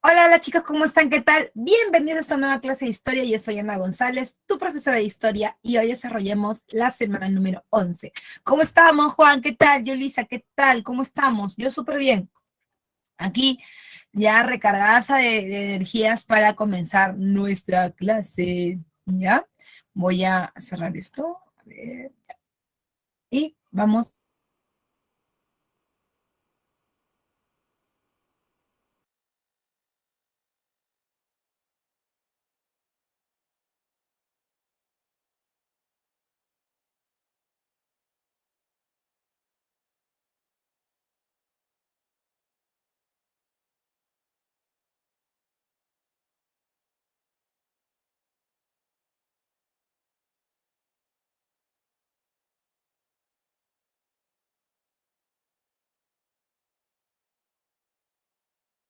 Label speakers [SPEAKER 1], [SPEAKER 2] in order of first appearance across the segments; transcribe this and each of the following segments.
[SPEAKER 1] Hola, hola chicos, ¿cómo están? ¿Qué tal? Bienvenidos a esta nueva clase de historia. Yo soy Ana González, tu profesora de historia, y hoy desarrollemos la semana número 11. ¿Cómo estamos, Juan? ¿Qué tal? Yulisa, ¿qué tal? ¿Cómo estamos? Yo súper bien. Aquí ya recargadas de energías para comenzar nuestra clase. ¿Ya? Voy a cerrar esto. A ver, y vamos.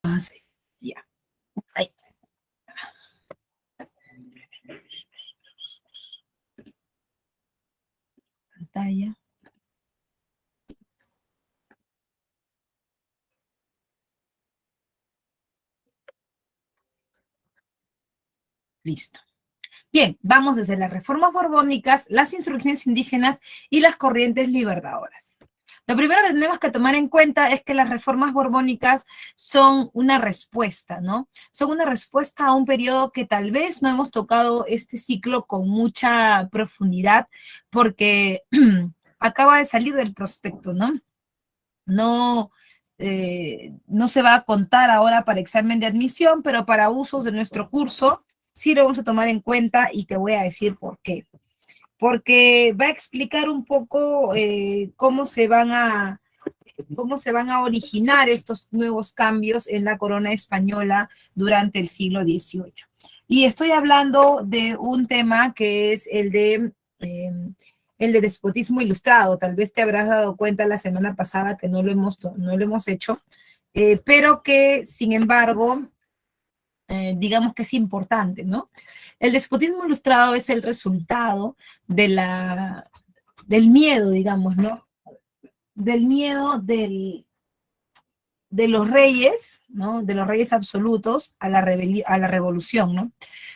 [SPEAKER 1] Ah, sí, ya. Ahí, pantalla. Listo. Bien, vamos desde las reformas borbónicas, las insurrecciones indígenas y las corrientes libertadoras. Lo primero que tenemos que tomar en cuenta es que las reformas borbónicas son una respuesta, ¿no? Son una respuesta a un periodo que tal vez no hemos tocado este ciclo con mucha profundidad porque acaba de salir del prospecto, ¿no? No, no se va a contar ahora para examen de admisión, pero para usos de nuestro curso sí lo vamos a tomar en cuenta y te voy a decir por qué. Porque va a explicar un poco cómo se van a originar estos nuevos cambios en la corona española durante el siglo XVIII. Y estoy hablando de un tema que es el de despotismo ilustrado. Tal vez te habrás dado cuenta la semana pasada que no lo hemos hecho, pero que, sin embargo, digamos que es importante, ¿no? El despotismo ilustrado es el resultado de del miedo, digamos, ¿no? Del miedo de los reyes, ¿no? De los reyes absolutos a a la revolución, ¿no?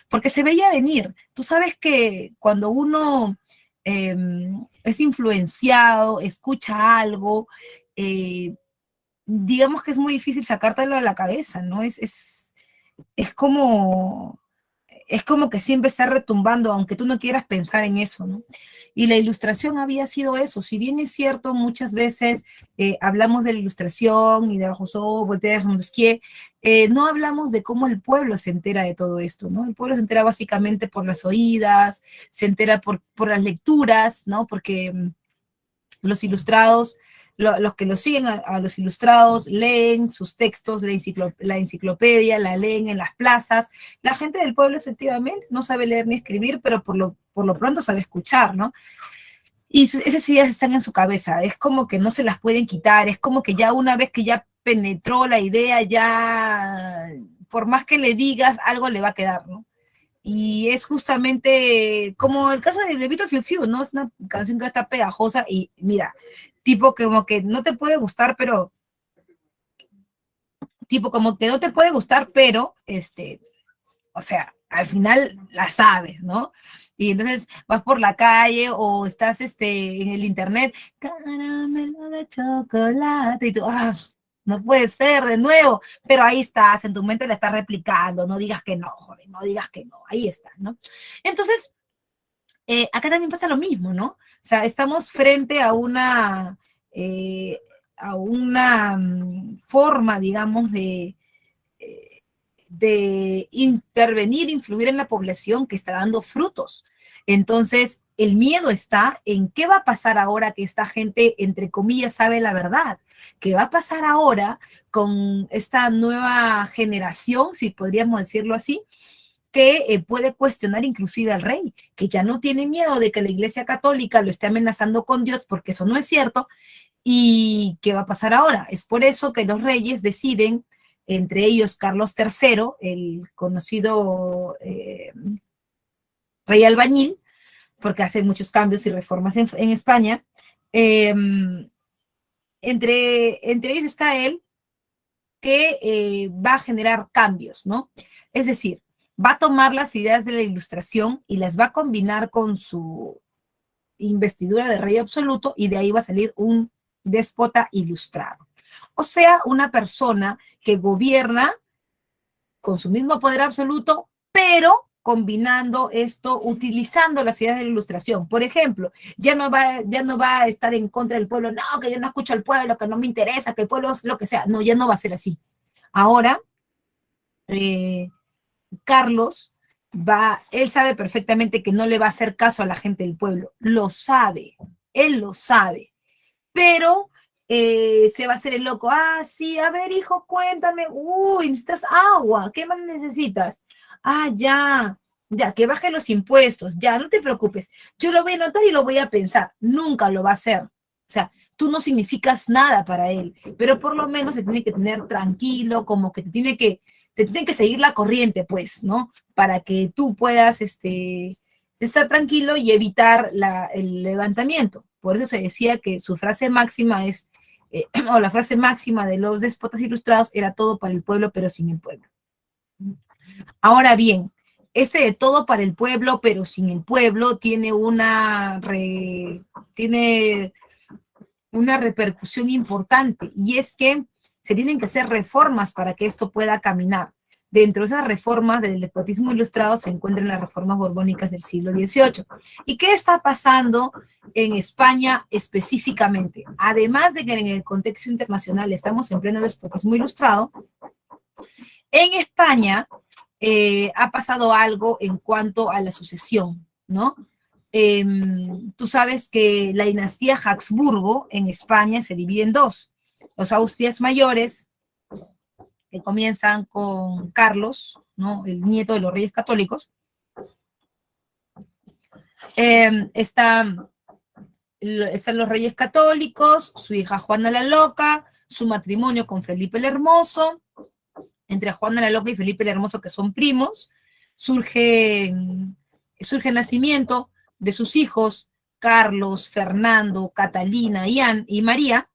[SPEAKER 1] Porque se veía venir. Tú sabes que cuando uno eh, es influenciado, escucha algo, eh, digamos que es muy difícil sacártelo de la cabeza, ¿no? Es como, es como que siempre está retumbando, aunque tú no quieras pensar en eso, ¿no? Y la ilustración había sido eso. Si bien es cierto, muchas veces hablamos de la ilustración y de Rousseau, Voltaire, Montesquieu, no hablamos de cómo el pueblo se entera de todo esto, ¿no? El pueblo se entera básicamente por las oídas, se entera por las lecturas, ¿no? Porque los ilustrados, los que los siguen a los ilustrados, leen sus textos, la enciclopedia, la leen en las plazas. La gente del pueblo efectivamente no sabe leer ni escribir, pero por lo pronto sabe escuchar, ¿no? Y esas ideas están en su cabeza, es como que no se las pueden quitar, es como que ya una vez que ya penetró la idea, ya por más que le digas, algo le va a quedar, ¿no? Y es justamente como el caso de Vito Fiu Fiu, ¿no? Es una canción que está pegajosa y mira, tipo como que no te puede gustar, pero, tipo como que no te puede gustar, pero, o sea, al final la sabes, ¿no? Y entonces vas por la calle o estás en el internet, caramelo de chocolate, y tú, ah, no puede ser de nuevo, pero ahí estás, en tu mente la estás replicando, no digas que no, joven, no digas que no, ahí está, ¿no? Entonces, acá también pasa lo mismo, ¿no? O sea, estamos frente eh, a una forma, digamos, de intervenir, influir en la población que está dando frutos. Entonces, el miedo está en qué va a pasar ahora que esta gente, entre comillas, sabe la verdad. ¿Qué va a pasar ahora con esta nueva generación, si podríamos decirlo así, que puede cuestionar inclusive al rey, que ya no tiene miedo de que la Iglesia Católica lo esté amenazando con Dios, porque eso no es cierto? ¿Y qué va a pasar ahora? Es por eso que los reyes deciden, entre ellos Carlos III, el conocido rey albañil, porque hace muchos cambios y reformas en España, eh, entre ellos está él, que va a generar cambios, ¿no? Es decir, va a tomar las ideas de la Ilustración y las va a combinar con su investidura de rey absoluto, y de ahí va a salir un déspota ilustrado. O sea, una persona que gobierna con su mismo poder absoluto, pero combinando esto, utilizando las ideas de la Ilustración. Por ejemplo, ya no va a estar en contra del pueblo, no, que yo no escucho al pueblo, que no me interesa, que el pueblo es lo que sea. No, ya no va a ser así. Ahora, Carlos él sabe perfectamente que no le va a hacer caso a la gente del pueblo, lo sabe, él lo sabe, pero se va a hacer el loco. Ah, sí, a ver, hijo, cuéntame. Uy, necesitas agua. ¿Qué más necesitas? Ah, ya, que baje los impuestos. Ya, no te preocupes. Yo lo voy a notar y lo voy a pensar. Nunca lo va a hacer. O sea, tú no significas nada para él, pero por lo menos se tiene que tener tranquilo, como que te tiene que seguir la corriente, pues, ¿no? Para que tú puedas, estar tranquilo y evitar el levantamiento. Por eso se decía que su frase máxima es, o la frase máxima de los déspotas ilustrados era todo para el pueblo, pero sin el pueblo. Ahora bien, este de todo para el pueblo, pero sin el pueblo, tiene una repercusión importante, y es que se tienen que hacer reformas para que esto pueda caminar. Dentro de esas reformas del despotismo ilustrado se encuentran las reformas borbónicas del siglo XVIII. ¿Y qué está pasando en España específicamente? Además de que en el contexto internacional estamos en pleno despotismo ilustrado, en España ha pasado algo en cuanto a la sucesión, ¿no? Tú sabes que la dinastía Habsburgo en España se divide en dos. Los Austrias mayores, que comienzan con Carlos, ¿no? El nieto de los reyes católicos. Están los reyes católicos, su hija Juana la Loca, su matrimonio con Felipe el Hermoso. Entre Juana la Loca y Felipe el Hermoso, que son primos, surge el nacimiento de sus hijos, Carlos, Fernando, Catalina y María.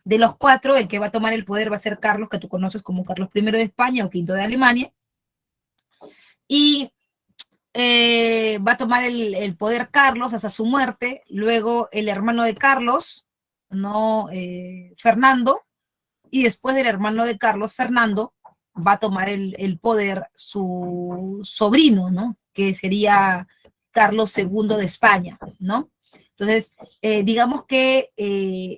[SPEAKER 1] De los cuatro, el que va a tomar el poder va a ser Carlos, que tú conoces como Carlos I de España o V de Alemania. Y va a tomar el poder Carlos hasta su muerte. Luego el hermano de Carlos, ¿no? Fernando. Y después del hermano de Carlos, Fernando, va a tomar el poder su sobrino, ¿no? Que sería Carlos II de España, ¿no? Entonces, digamos que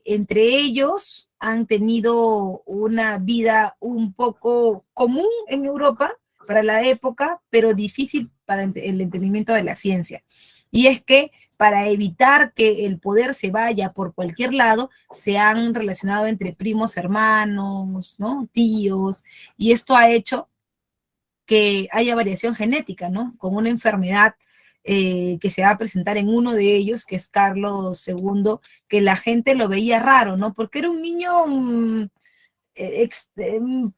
[SPEAKER 1] entre ellos han tenido una vida un poco común en Europa para la época, pero difícil para el entendimiento de la ciencia. Y es que para evitar que el poder se vaya por cualquier lado, se han relacionado entre primos, hermanos, ¿no? Tíos, y esto ha hecho que haya variación genética, ¿no? Con una enfermedad que se va a presentar en uno de ellos, que es Carlos II, que la gente lo veía raro, ¿no? Porque era un niño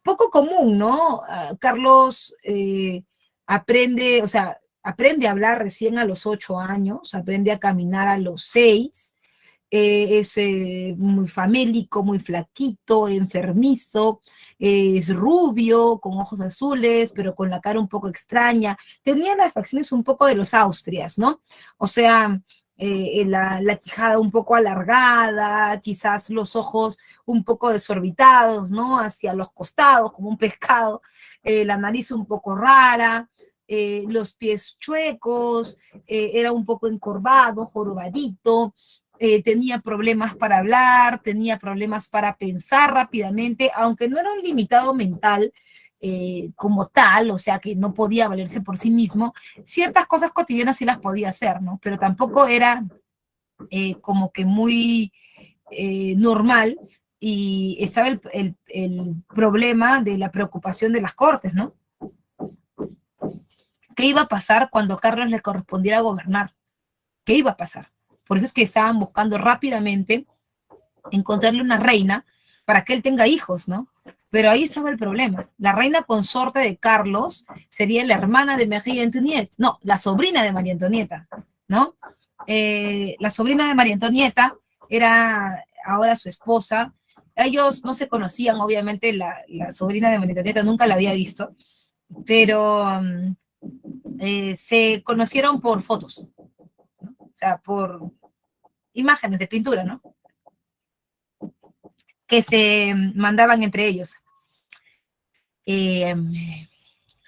[SPEAKER 1] poco común, ¿no? Carlos aprende, o sea, aprende a hablar recién a los 8 años, aprende a caminar a los 6, es muy famélico, muy flaquito, enfermizo, es rubio, con ojos azules, pero con la cara un poco extraña. Tenía las facciones un poco de los Austrias, ¿no? O sea, la quijada un poco alargada, quizás los ojos un poco desorbitados, ¿no? Hacia los costados, como un pescado, la nariz un poco rara, los pies chuecos, era un poco encorvado, jorobadito, tenía problemas para hablar, tenía problemas para pensar rápidamente, aunque no era un limitado mental como tal, o sea que no podía valerse por sí mismo, ciertas cosas cotidianas sí las podía hacer, ¿no? Pero tampoco era como que muy normal, y estaba el problema de la preocupación de las cortes, ¿no? ¿Qué iba a pasar cuando a Carlos le correspondiera gobernar? ¿Qué iba a pasar? Por eso es que estaban buscando rápidamente encontrarle una reina para que él tenga hijos, ¿no? Pero ahí estaba el problema. La reina consorte de Carlos sería la hermana de María Antonieta, no, la sobrina de María Antonieta, ¿no? La sobrina de María Antonieta era ahora su esposa, Ellos no se conocían, obviamente la sobrina de María Antonieta nunca la había visto, pero se conocieron por fotos, ¿no? O sea, por imágenes de pintura, ¿no? Que se mandaban entre ellos. Eh,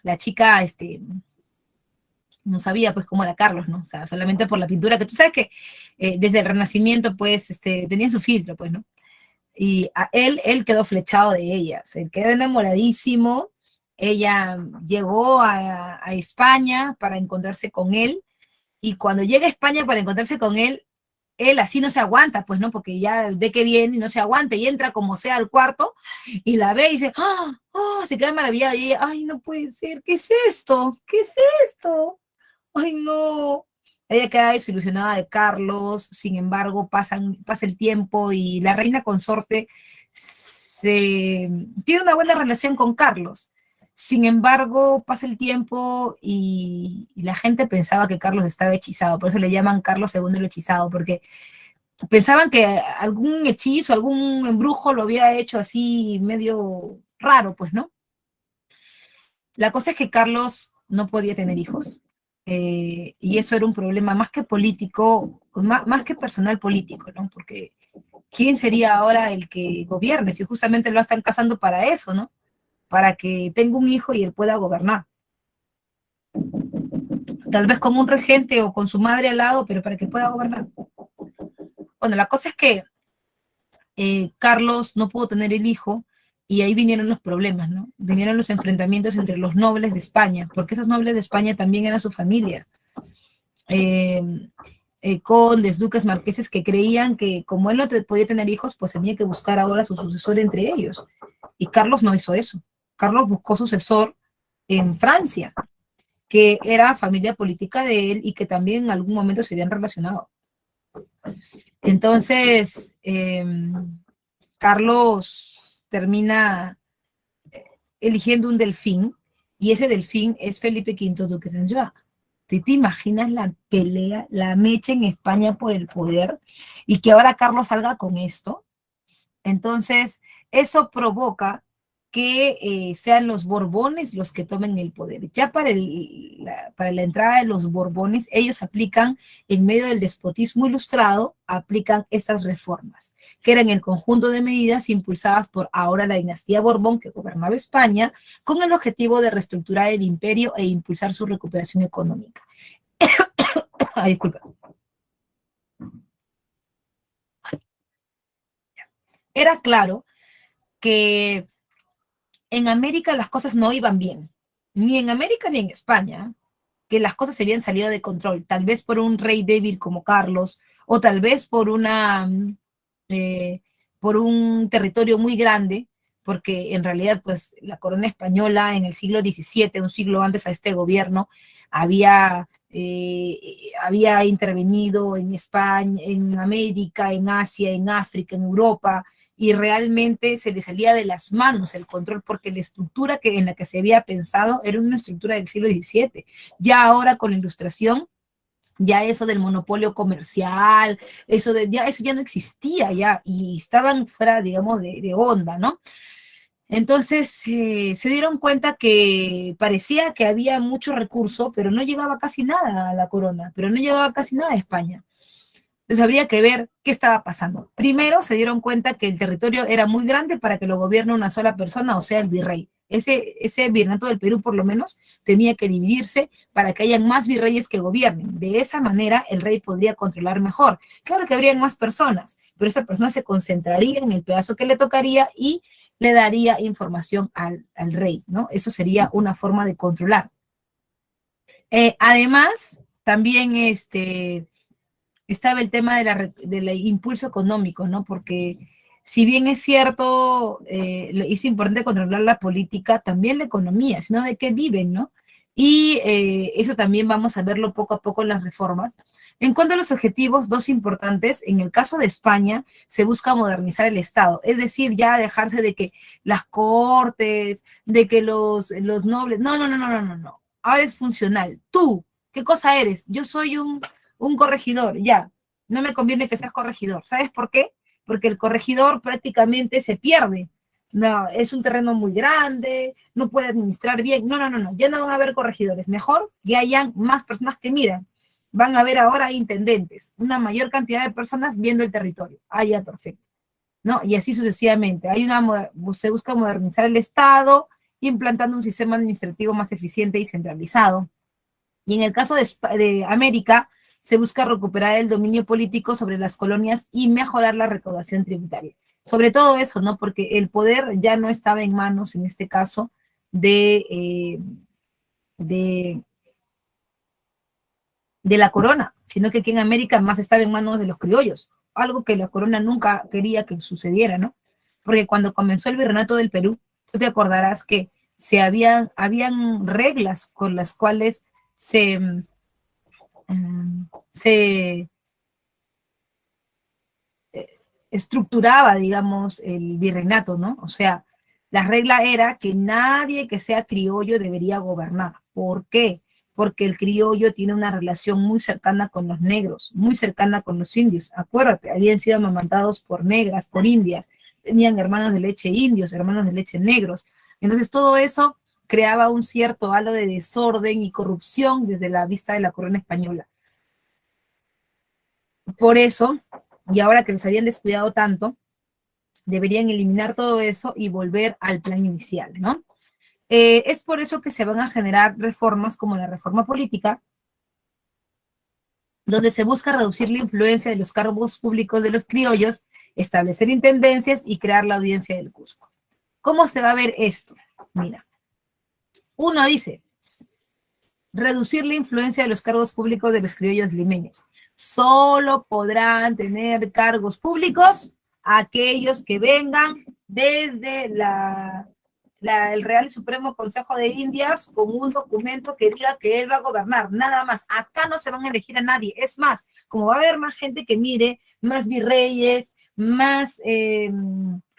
[SPEAKER 1] la chica, no sabía pues cómo era Carlos, ¿no? O sea, solamente por la pintura, que tú sabes que desde el Renacimiento pues tenía su filtro, pues, ¿no? Y a él quedó flechado de ella, se quedó enamoradísimo, ella llegó a España para encontrarse con él, y cuando llega a España para encontrarse con él así no se aguanta, pues, ¿no? Porque ya ve que viene y no se aguanta y entra como sea al cuarto y la ve y dice, ¡ah! ¡Oh! Se queda maravillada y ella, ¡ay, no puede ser! ¿Qué es esto? ¿Qué es esto? ¡Ay, no! Ella queda desilusionada de Carlos, sin embargo, pasa el tiempo y la reina consorte tiene una buena relación con Carlos. Sin embargo, pasa el tiempo y la gente pensaba que Carlos estaba hechizado, por eso le llaman Carlos II el hechizado, porque pensaban que algún hechizo, algún embrujo lo había hecho así medio raro, pues, ¿no? La cosa es que Carlos no podía tener hijos, y eso era un problema más que político, más que personal político, ¿no? Porque ¿quién sería ahora el que gobierne? Si justamente lo están casando para eso, ¿no? Para que tenga un hijo y él pueda gobernar. Tal vez con un regente o con su madre al lado, pero para que pueda gobernar. Bueno, la cosa es que Carlos no pudo tener el hijo y ahí vinieron los problemas, ¿no? Vinieron los enfrentamientos entre los nobles de España, porque esos nobles de España también eran su familia. Eh, condes, duques, marqueses que creían que como él no podía tener hijos, pues tenía que buscar ahora su sucesor entre ellos. Y Carlos no hizo eso. Carlos buscó sucesor en Francia, que era familia política de él y que también en algún momento se habían relacionado. Entonces, Carlos termina eligiendo un delfín y ese delfín es Felipe V Duque de Saint-Jean. ¿Te imaginas la pelea, la mecha en España por el poder y que ahora Carlos salga con esto? Entonces, eso provoca que sean los Borbones los que tomen el poder. Ya para la entrada de los Borbones, ellos aplican, en medio del despotismo ilustrado, aplican estas reformas, que eran el conjunto de medidas impulsadas por ahora la dinastía Borbón, que gobernaba España, con el objetivo de reestructurar el imperio e impulsar su recuperación económica. Ay, disculpa. Era claro que en América las cosas no iban bien, ni en América ni en España, que las cosas se habían salido de control, tal vez por un rey débil como Carlos, o tal vez eh, por un territorio muy grande, porque en realidad pues la corona española en el siglo XVII, un siglo antes a este gobierno, había intervenido en España, en América, en Asia, en África, en Europa, y realmente se le salía de las manos el control porque la estructura en la que se había pensado era una estructura del siglo XVII. Ya ahora con la ilustración, ya eso del monopolio comercial, eso ya no existía ya y estaban fuera, digamos, de onda, ¿no? Entonces se dieron cuenta que parecía que había mucho recurso, pero no llegaba casi nada a la corona, pero no llegaba casi nada a España. Entonces habría que ver qué estaba pasando. Primero se dieron cuenta que el territorio era muy grande para que lo gobierne una sola persona, o sea, el virrey. Ese virreinato del Perú, por lo menos, tenía que dividirse para que hayan más virreyes que gobiernen. De esa manera, el rey podría controlar mejor. Claro que habrían más personas, pero esa persona se concentraría en el pedazo que le tocaría y le daría información al rey, ¿no? Eso sería una forma de controlar. Además, también estaba el tema del impulso económico, ¿no? Porque si bien es cierto, es importante controlar la política, también la economía, sino de qué viven, ¿no? Y eso también vamos a verlo poco a poco en las reformas. En cuanto a los objetivos, dos importantes, en el caso de España, se busca modernizar el Estado, es decir, ya dejarse de que las cortes, de que los nobles, no. Ahora es funcional. Tú, ¿qué cosa eres? Yo soy un corregidor, ya. No me conviene que seas corregidor. ¿Sabes por qué? porque el corregidor prácticamente se pierde. No, es un terreno muy grande, no puede administrar bien. No, no, no, no, ya no van a haber corregidores. Mejor que hayan más personas que miran. Van a haber ahora intendentes, una mayor cantidad de personas viendo el territorio. Ah, ya, perfecto. ¿No? Y así sucesivamente. Se busca modernizar el Estado, implantando un sistema administrativo más eficiente y centralizado. Y en el caso de América, se busca recuperar el dominio político sobre las colonias y mejorar la recaudación tributaria. Sobre todo eso, ¿no? Porque el poder ya no estaba en manos, en este caso, de, de la corona, sino que aquí en América más estaba en manos de los criollos, algo que la corona nunca quería que sucediera, ¿no? Porque cuando comenzó el virreinato del Perú, tú te acordarás que habían reglas con las cuales se estructuraba, digamos, el virreinato, ¿no? O sea, la regla era que nadie que sea criollo debería gobernar. ¿Por qué? Porque el criollo tiene una relación muy cercana con los negros, muy cercana con los indios. Acuérdate, habían sido amamantados por negras, por indias, tenían hermanos de leche indios, hermanos de leche negros. Entonces todo eso creaba un cierto halo de desorden y corrupción desde la vista de la corona española. Por eso, y ahora que los habían descuidado tanto, deberían eliminar todo eso y volver al plan inicial, ¿no? Es por eso que se van a generar reformas como la reforma política, donde se busca reducir la influencia de los cargos públicos de los criollos, establecer intendencias y crear la audiencia del Cusco. ¿Cómo se va a ver esto? Mira, uno dice, reducir la influencia de los cargos públicos de los criollos limeños. Solo podrán tener cargos públicos aquellos que vengan desde el Real y Supremo Consejo de Indias con un documento que diga que él va a gobernar, nada más. Acá no se van a elegir a nadie. Es más, como va a haber más gente que mire, más virreyes, más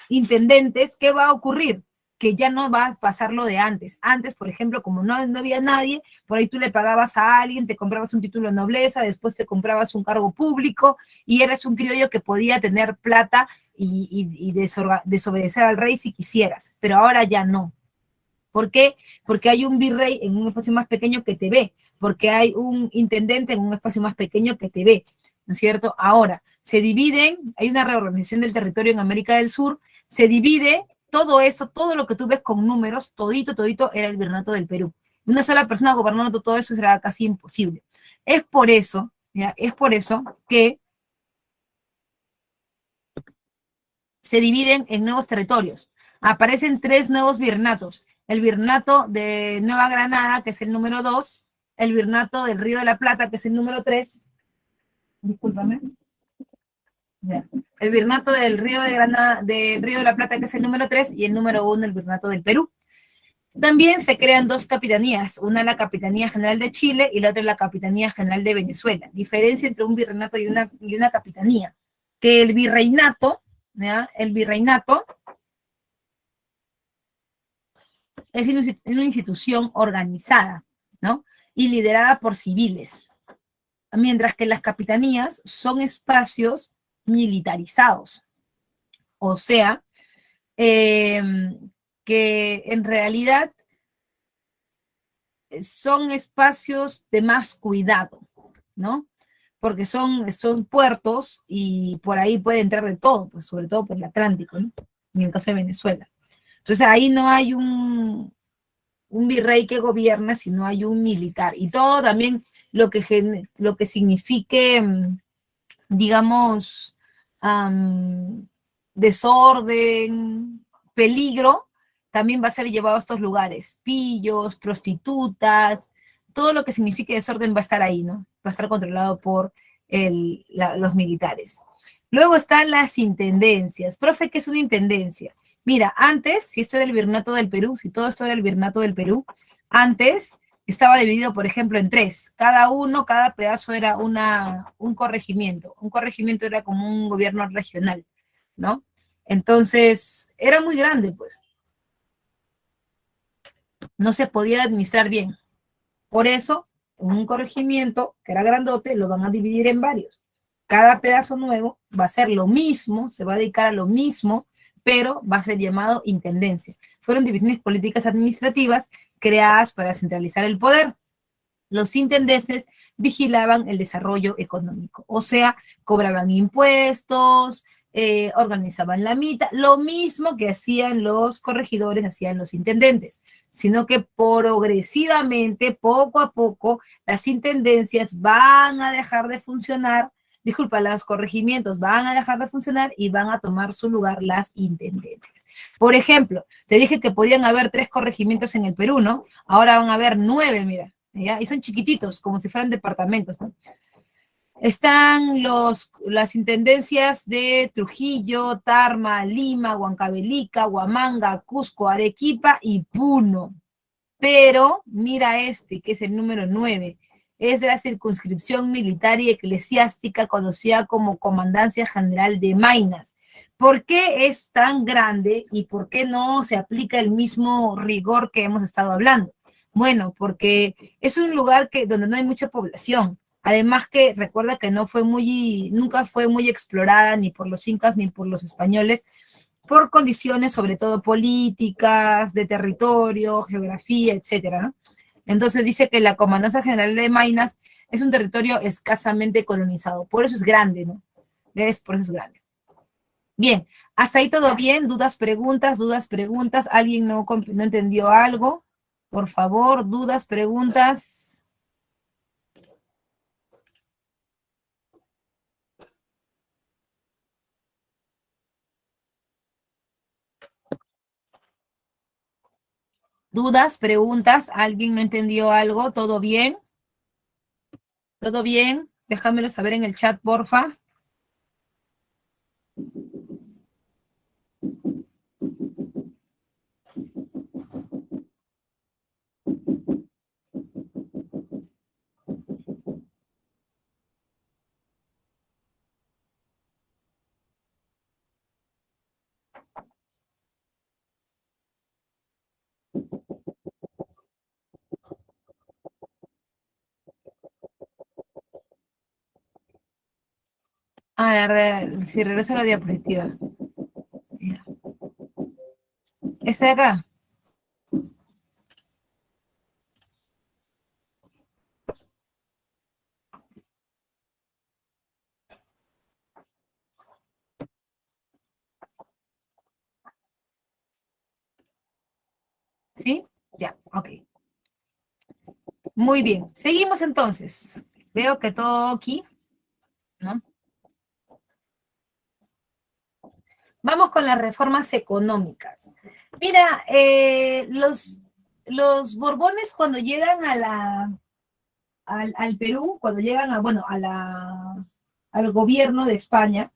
[SPEAKER 1] intendentes, ¿qué va a ocurrir? Que ya no va a pasar lo de antes. Antes, por ejemplo, como no había nadie, por ahí tú le pagabas a alguien, te comprabas un título de nobleza, después te comprabas un cargo público y eres un criollo que podía tener plata y desobedecer al rey si quisieras, pero ahora ya no. ¿Por qué? Porque hay un virrey en un espacio más pequeño que te ve, porque hay un intendente en un espacio más pequeño que te ve, ¿no es cierto? Ahora, se dividen, hay una reorganización del territorio en América del Sur, se divide todo eso, todo lo que tú ves con números, todito, todito, era el virreinato del Perú. Una sola persona gobernando todo eso será casi imposible. Es por eso, ¿ya? Es por eso que se dividen en nuevos territorios. Aparecen 3 nuevos virreinatos. El virreinato de Nueva Granada, que es el número 2, el virreinato del Río de la Plata, que es el número 3, discúlpame, ya. El virreinato del Río de Granada, del Río de la Plata, que es el número 3, y el número 1, el virreinato del Perú. También se crean 2 capitanías, una la Capitanía General de Chile y la otra la Capitanía General de Venezuela. Diferencia entre un virreinato y una capitanía, que el virreinato, ¿ya? El virreinato es una institución organizada, ¿no? Y liderada por civiles, mientras que las capitanías son espacios militarizados, o sea, eh, que en realidad son espacios de más cuidado, ¿no? Porque son puertos y por ahí puede entrar de todo, pues sobre todo por el Atlántico, ¿no? En el caso de Venezuela. Entonces ahí no hay un virrey que gobierna, sino hay un militar. Y todo también lo que signifique, digamos, desorden, peligro, también va a ser llevado a estos lugares. Pillos, prostitutas, todo lo que signifique desorden va a estar ahí, ¿no? Va a estar controlado por los militares. Luego están las intendencias. Profe, ¿qué es una intendencia? Mira, antes, si esto era el virreinato del Perú, si todo esto era el virreinato del Perú, antes estaba dividido, por ejemplo, en 3. Cada pedazo era un corregimiento. Un corregimiento era como un gobierno regional, ¿no? Entonces, era muy grande, pues. No se podía administrar bien. Por eso, en un corregimiento, que era grandote, lo van a dividir en varios. cada pedazo nuevo va a ser lo mismo, se va a dedicar a lo mismo, pero va a ser llamado intendencia. Fueron divisiones políticas administrativas creadas para centralizar el poder. Los intendentes vigilaban el desarrollo económico, o sea, cobraban impuestos, organizaban la mitad, lo mismo que hacían los corregidores, hacían los intendentes, sino que progresivamente, poco a poco, las intendencias van a dejar de funcionar, disculpa, los corregimientos van a dejar de funcionar y van a tomar su lugar las intendencias. Por ejemplo, te dije que podían haber 3 corregimientos en el Perú, ¿no? Ahora van a haber 9, mira, ¿ya? Y son chiquititos, como si fueran departamentos, ¿no? Están las intendencias de Trujillo, Tarma, Lima, Huancavelica, Huamanga, Cusco, Arequipa y Puno. Pero mira este, que es el número 9, es de la circunscripción militar y eclesiástica conocida como Comandancia General de Maynas. ¿Por qué es tan grande y por qué no se aplica el mismo rigor que hemos estado hablando? Bueno, porque es un lugar donde no hay mucha población. Además que recuerda que nunca fue muy explorada ni por los incas ni por los españoles, por condiciones sobre todo políticas, de territorio, geografía, etcétera, ¿no? Entonces dice que la Comandancia General de Maynas es un territorio escasamente colonizado, por eso es grande, ¿no? ¿Ves? Por eso es grande. Bien, hasta ahí todo bien, dudas, preguntas, ¿alguien no entendió algo? Por favor, dudas, preguntas. Dudas, preguntas, ¿alguien no entendió algo? ¿Todo bien? ¿Todo bien? Déjamelo saber en el chat, porfa. Si regreso a la diapositiva. Mira. ¿Este de acá? ¿Sí? Ya, ok. Muy bien. Seguimos entonces. Veo que todo aquí, ¿no? Vamos con las reformas económicas. Mira, los Borbones cuando llegan al Perú, cuando llegan al gobierno de España,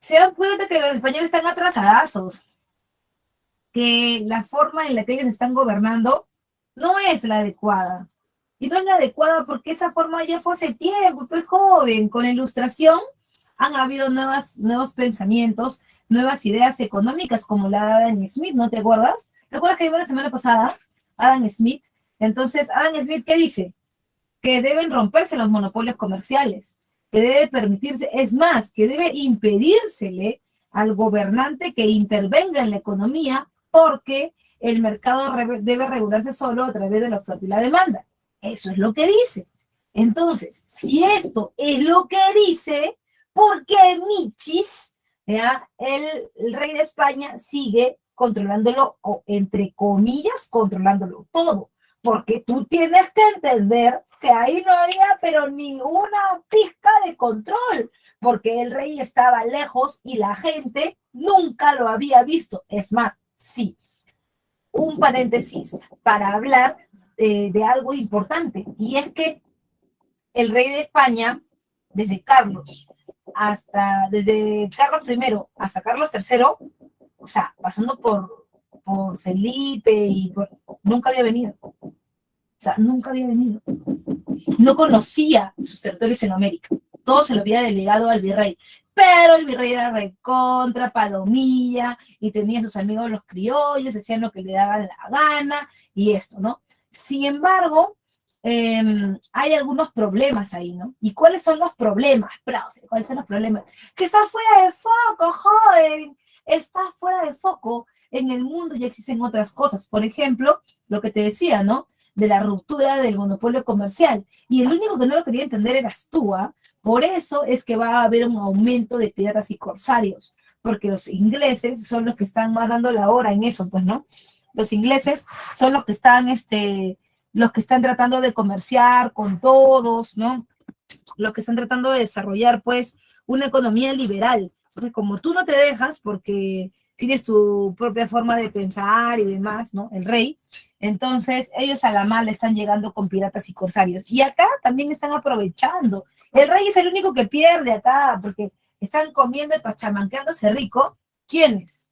[SPEAKER 1] se dan cuenta que los españoles están atrasadazos, que la forma en la que ellos están gobernando no es la adecuada. Y no es la adecuada porque esa forma ya fue hace tiempo, pues joven, con la ilustración han habido nuevos pensamientos, nuevas ideas económicas, como la de Adam Smith, ¿no te acuerdas? ¿Te acuerdas que iba la semana pasada? Adam Smith. Entonces, Adam Smith, ¿qué dice? Que deben romperse los monopolios comerciales, que debe permitirse, es más, que debe impedírsele al gobernante que intervenga en la economía porque el mercado debe regularse solo a través de la oferta y la demanda. Eso es lo que dice. Entonces, si esto es lo que dice, ¿por qué Michis, el rey de España, sigue controlándolo, o entre comillas, controlándolo todo? Porque tú tienes que entender que ahí no había, pero ni una pizca de control, porque el rey estaba lejos y la gente nunca lo había visto. Es más, sí, un paréntesis para hablar de algo importante, y es que el rey de España, desde Carlos I hasta Carlos III, o sea, pasando por Felipe nunca había venido. O sea, nunca había venido. No conocía sus territorios en América. Todo se lo había delegado al virrey. Pero el virrey era recontra palomilla y tenía sus amigos los criollos, hacían lo que le daban la gana y esto, ¿no? Sin embargo, hay algunos problemas ahí, ¿no? ¿Y cuáles son los problemas, profe? ¿Cuáles son los problemas? Que está fuera de foco, joven. Está fuera de foco. En el mundo ya existen otras cosas. Por ejemplo, lo que te decía, ¿no? De la ruptura del monopolio comercial. Y el único que no lo quería entender eras tú, ¿ah? Por eso es que va a haber un aumento de piratas y corsarios, porque los ingleses son los que están más dando la hora en eso, pues, ¿no? Los ingleses son los que están tratando de comerciar con todos, ¿no? Los que están tratando de desarrollar, pues, una economía liberal. Entonces, como tú no te dejas, porque tienes tu propia forma de pensar y demás, ¿no? El rey. Entonces, ellos a la mala están llegando con piratas y corsarios. Y acá también están aprovechando. El rey es el único que pierde acá, porque están comiendo y pachamanqueándose rico. ¿Quiénes?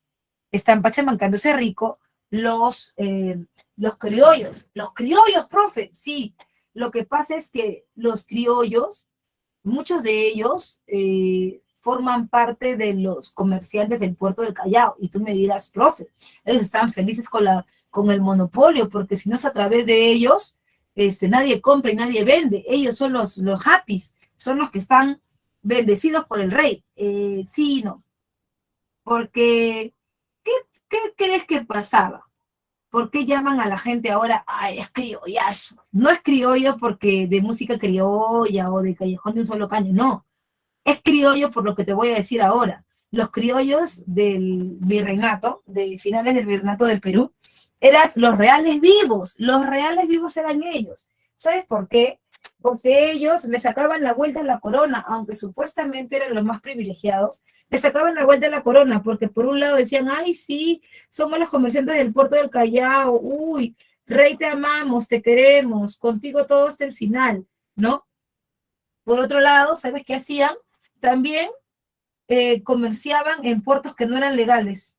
[SPEAKER 1] Están pachamanqueándose rico los criollos, profe, sí. Lo que pasa es que los criollos, muchos de ellos forman parte de los comerciantes del puerto del Callao, y tú me dirás, profe, ellos están felices con el monopolio, porque si no es a través de ellos, nadie compra y nadie vende, ellos son los happies, son los que están bendecidos por el rey. Sí, no, porque ¿qué crees que pasaba? ¿Por qué llaman a la gente ahora, ay, es criollazo? No es criollo porque de música criolla o de callejón de un solo caño, no. Es criollo por lo que te voy a decir ahora. Los criollos del virreinato, de finales del virreinato del Perú, eran los reales vivos eran ellos. ¿Sabes por qué? Porque ellos le sacaban la vuelta a la corona, aunque supuestamente eran los más privilegiados, le sacaban la vuelta a la corona, porque por un lado decían, ay, sí, somos los comerciantes del puerto del Callao, uy, rey, te amamos, te queremos, contigo todo hasta el final, ¿no? Por otro lado, ¿sabes qué hacían? También comerciaban en puertos que no eran legales.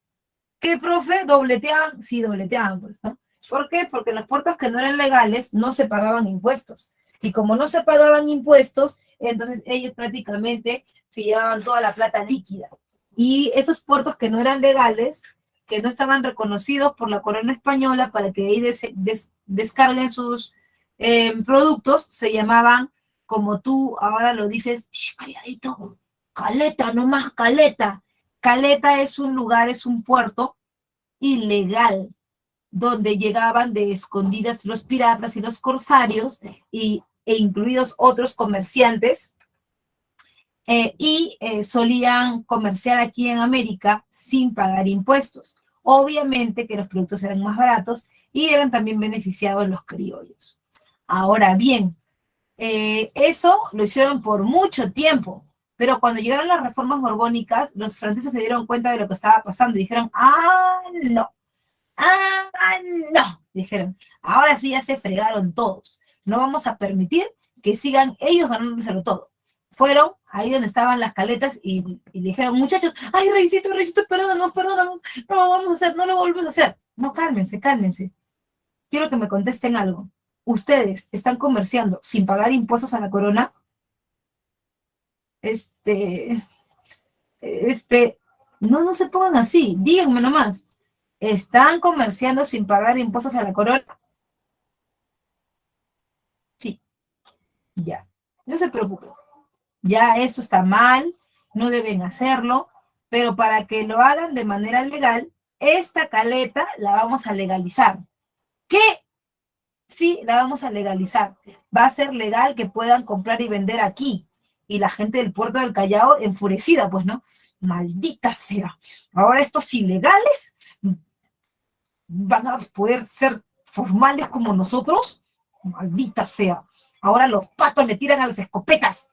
[SPEAKER 1] ¿Qué, profe? Dobleteaban, sí, dobleteaban, pues, ¿no? ¿Por qué? Porque en los puertos que no eran legales no se pagaban impuestos. Y como no se pagaban impuestos, entonces ellos prácticamente se llevaban toda la plata líquida. Y esos puertos que no eran legales, que no estaban reconocidos por la corona española para que ahí descarguen sus productos, se llamaban, como tú ahora lo dices, calladito, caleta, no más caleta. Caleta es un lugar, es un puerto ilegal, donde llegaban de escondidas los piratas y los corsarios, e incluidos otros comerciantes, solían comerciar aquí en América sin pagar impuestos. Obviamente que los productos eran más baratos y eran también beneficiados los criollos. Ahora bien, eso lo hicieron por mucho tiempo, pero cuando llegaron las reformas borbónicas, los franceses se dieron cuenta de lo que estaba pasando y dijeron, no, no, dijeron, ahora sí ya se fregaron todos, no vamos a permitir que sigan ellos ganándoselo todo. Fueron ahí donde estaban las caletas y dijeron, muchachos, ay, reycito, perdónanos, no lo vamos a hacer, no lo volvemos a hacer. No, cálmense, cálmense. Quiero que me contesten algo. ¿Ustedes están comerciando sin pagar impuestos a la corona? Este, no se pongan así, díganme nomás. ¿Están comerciando sin pagar impuestos a la corona? Sí, ya. No se preocupen. Ya eso está mal, no deben hacerlo, pero para que lo hagan de manera legal, esta caleta la vamos a legalizar. ¿Qué? Sí, la vamos a legalizar. Va a ser legal que puedan comprar y vender aquí. Y la gente del puerto del Callao enfurecida, pues, ¿no? Maldita sea. Ahora estos ilegales van a poder ser formales como nosotros. Maldita sea. Ahora los patos le tiran a las escopetas.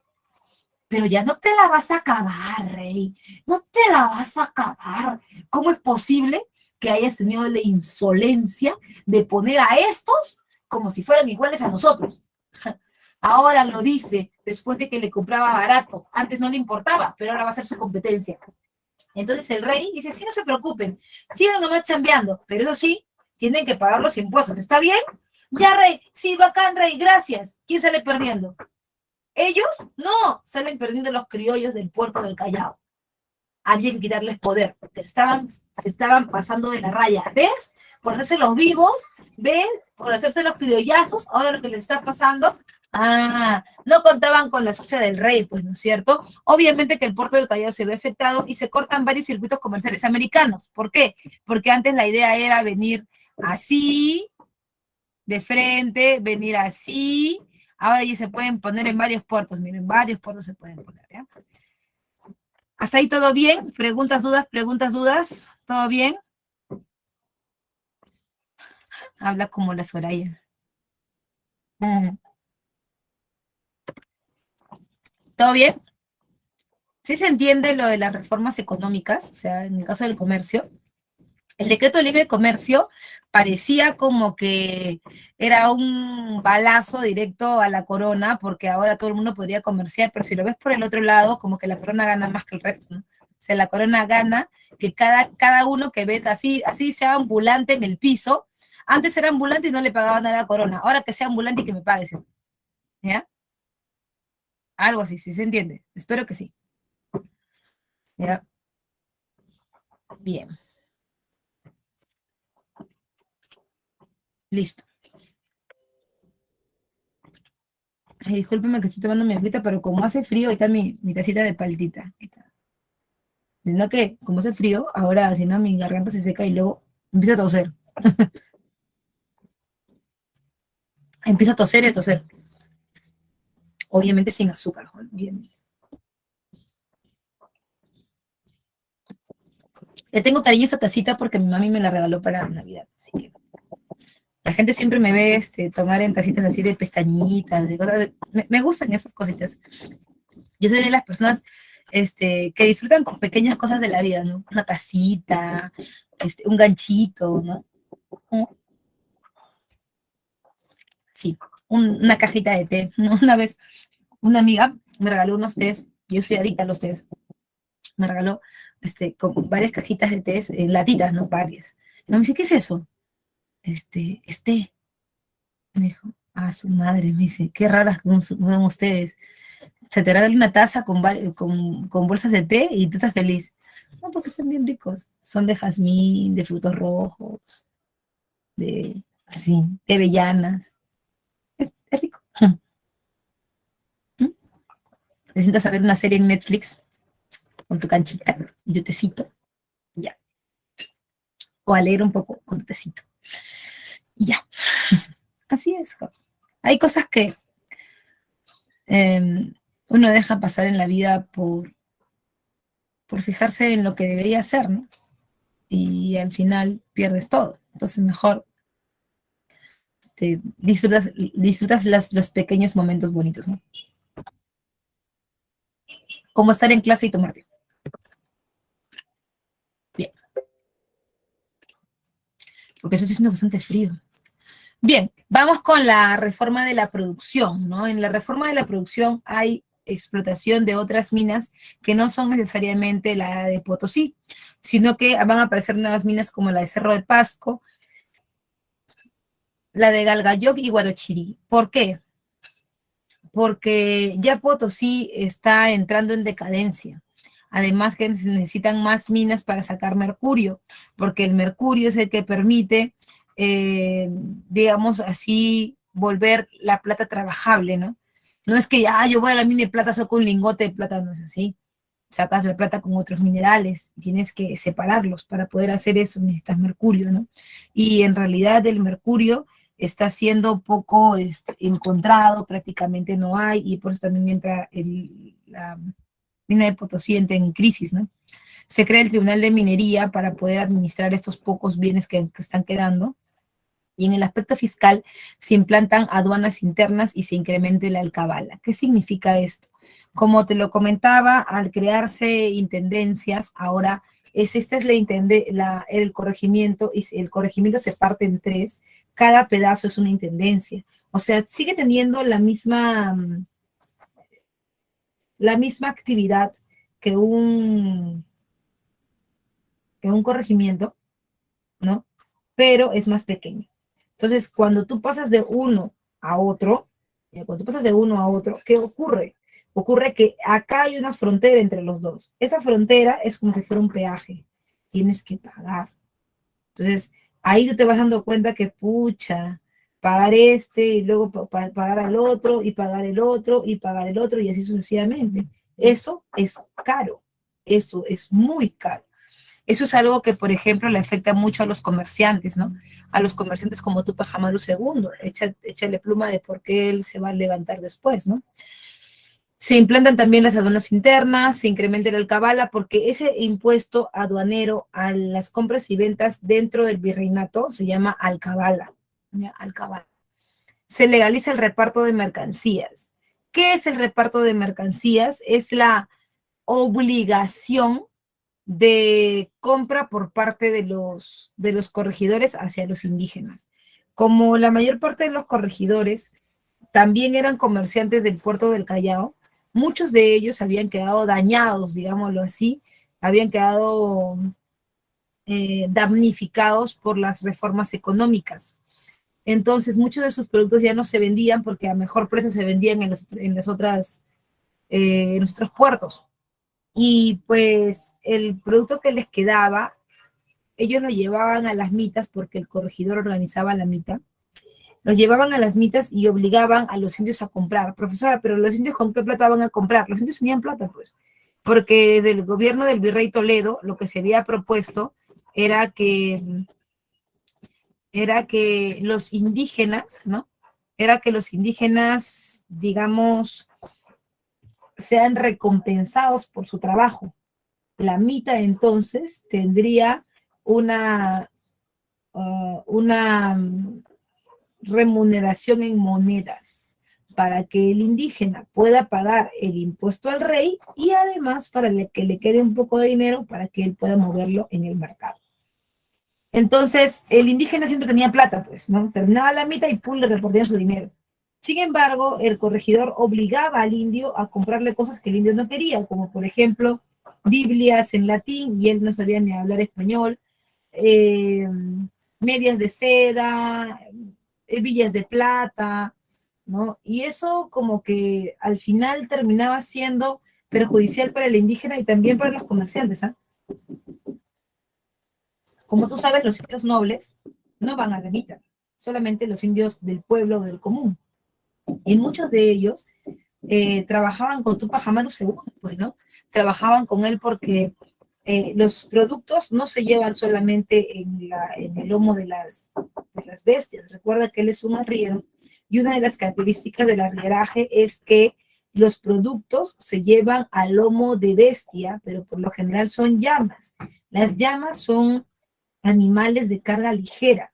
[SPEAKER 1] Pero ya no te la vas a acabar, rey. No te la vas a acabar. ¿Cómo es posible que hayas tenido la insolencia de poner a estos como si fueran iguales a nosotros? Ahora lo dice después de que le compraba barato. Antes no le importaba, pero ahora va a ser su competencia. Entonces el rey dice, sí, no se preocupen, sigan nomás chambeando, pero eso sí, tienen que pagar los impuestos. ¿Está bien? Ya, rey. Sí, bacán, rey, gracias. ¿Quién sale perdiendo? ¿Ellos? No, salen perdiendo los criollos del puerto del Callao. Había que quitarles poder, porque se estaban pasando de la raya. ¿Ves? Por hacerse los vivos, ¿ves? por hacerse los criollazos, ahora lo que les está pasando, no contaban con la socia del rey, pues, ¿no es cierto? Obviamente que el puerto del Callao se ve afectado y se cortan varios circuitos comerciales americanos. ¿Por qué? Porque antes la idea era venir así, de frente, venir así, ahora ya se pueden poner en varios puertos, miren, varios puertos se pueden poner, ¿ya? ¿Hasta ahí todo bien? ¿Preguntas, dudas, preguntas, dudas? ¿Todo bien? Habla como la Soraya. ¿Todo bien? Sí se entiende lo de las reformas económicas, o sea, en el caso del comercio. El decreto de libre comercio parecía como que era un balazo directo a la corona, porque ahora todo el mundo podría comerciar, pero si lo ves por el otro lado, como que la corona gana más que el resto, ¿no? O sea, la corona gana que cada uno que venda así sea ambulante en el piso. Antes era ambulante y no le pagaban a la corona. Ahora que sea ambulante y que me pague, ¿sí? ¿Ya? Algo así, ¿sí se entiende? Espero que sí. ¿Ya? Bien, listo. Ay, discúlpeme que estoy tomando mi agüita, pero como hace frío, ahí está mi tacita de paltita. Ahí está. Sino que, como hace frío, ahora si no mi garganta se seca y luego empieza a toser. Empieza a toser y a toser. Obviamente sin azúcar, Juan, obviamente. Le tengo cariño a esa tacita porque mi mami me la regaló para Navidad. Así que la gente siempre me ve tomar en tacitas así de pestañitas, de cosas. Me gustan esas cositas. Yo soy de las personas que disfrutan con pequeñas cosas de la vida, ¿no? Una tacita, un ganchito, ¿no? Sí, una cajita de té. ¿No? Una vez una amiga me regaló unos tés, yo soy adicta a los tés, me regaló con varias cajitas de tés, latitas, ¿no? Varias. Y me dice, ¿qué es eso? Es té. Me dijo, su madre, me dice, qué raras son ustedes. Se te regala una taza con bolsas de té y tú estás feliz. No, porque son bien ricos. Son de jazmín, de frutos rojos, sí, de avellanas. Es rico. Te sientas a ver una serie en Netflix con tu canchita y tu tecito, y ya. O a leer un poco con tu tecito, y ya. Así es. Hay cosas que eh, uno deja pasar en la vida por fijarse en lo que debería hacer, ¿no? Y al final pierdes todo. Entonces mejor disfrutas los pequeños momentos bonitos, ¿no? Como estar en clase y tomarte. Bien, porque eso sí es bastante frío. Bien, vamos con la reforma de la producción, ¿no? En la reforma de la producción hay explotación de otras minas que no son necesariamente la de Potosí, sino que van a aparecer nuevas minas como la de Cerro de Pasco, la de Galgayoc y Guarochirí. ¿Por qué? Porque ya Potosí está entrando en decadencia. Además que se necesitan más minas para sacar mercurio, porque el mercurio es el que permite, digamos así, volver la plata trabajable, ¿no? No es que ya yo voy a la mina de plata, saco un lingote de plata, no es así. Sacas la plata con otros minerales, tienes que separarlos para poder hacer eso, necesitas mercurio, ¿no? Y en realidad el mercurio está siendo poco encontrado, prácticamente no hay, y por eso también entra la mina de Potosí en crisis, ¿no? Se crea el Tribunal de Minería para poder administrar estos pocos bienes que están quedando, y en el aspecto fiscal se implantan aduanas internas y se incrementa la alcabala. ¿Qué significa esto? Como te lo comentaba, al crearse intendencias, ahora esta es el corregimiento, y el corregimiento se parte en tres, cada pedazo es una intendencia. O sea, sigue teniendo la misma actividad que un corregimiento, ¿no? Pero es más pequeño. Entonces, cuando tú pasas de uno a otro, ¿qué ocurre? Ocurre que acá hay una frontera entre los dos. Esa frontera es como si fuera un peaje. Tienes que pagar. Entonces, ahí tú te vas dando cuenta que, pucha, pagar este, y luego pagar al otro, y pagar el otro, y pagar el otro, y así sucesivamente. Eso es caro, eso es muy caro. Eso es algo que, por ejemplo, le afecta mucho a los comerciantes, ¿no? A los comerciantes como Tupac Amaru II. Échale pluma de por qué él se va a levantar después, ¿no? Se implantan también las aduanas internas, se incrementa el alcabala, porque ese impuesto aduanero a las compras y ventas dentro del virreinato se llama alcabala. ¿Ya? Alcabala. Se legaliza el reparto de mercancías. ¿Qué es el reparto de mercancías? Es la obligación de compra por parte de los corregidores hacia los indígenas. Como la mayor parte de los corregidores también eran comerciantes del puerto del Callao, muchos de ellos habían quedado dañados, digámoslo así, habían quedado damnificados por las reformas económicas. Entonces, muchos de sus productos ya no se vendían porque a mejor precio se vendían en los otros puertos. Y pues el producto que les quedaba, ellos lo llevaban a las mitas porque el corregidor organizaba la mita. Los llevaban a las mitas y obligaban a los indios a comprar. Profesora, pero los indios ¿con qué plata van a comprar? Los indios tenían plata, pues. Porque desde el gobierno del virrey Toledo lo que se había propuesto era que, era que los indígenas, ¿no? Era que los indígenas, digamos, sean recompensados por su trabajo. La mita entonces tendría una remuneración en monedas para que el indígena pueda pagar el impuesto al rey y además para que le quede un poco de dinero para que él pueda moverlo en el mercado. Entonces, el indígena siempre tenía plata, pues, ¿no? Terminaba la mitad y pum, le repartían su dinero. Sin embargo, el corregidor obligaba al indio a comprarle cosas que el indio no quería, como por ejemplo, Biblias en latín, y él no sabía ni hablar español, eh, medias de seda, hebillas de plata, ¿no? Y eso como que al final terminaba siendo perjudicial para el indígena y también para los comerciantes, ¿ah? Como tú sabes, los indios nobles no van a la mita, solamente los indios del pueblo, del común. Y muchos de ellos trabajaban con Tupac Amaru II, pues, ¿no? Trabajaban con él porque los productos no se llevan solamente en el lomo de las bestias. Recuerda que él es un arriero y una de las características del arrieraje es que los productos se llevan al lomo de bestia, pero por lo general son llamas. Las llamas son animales de carga ligera.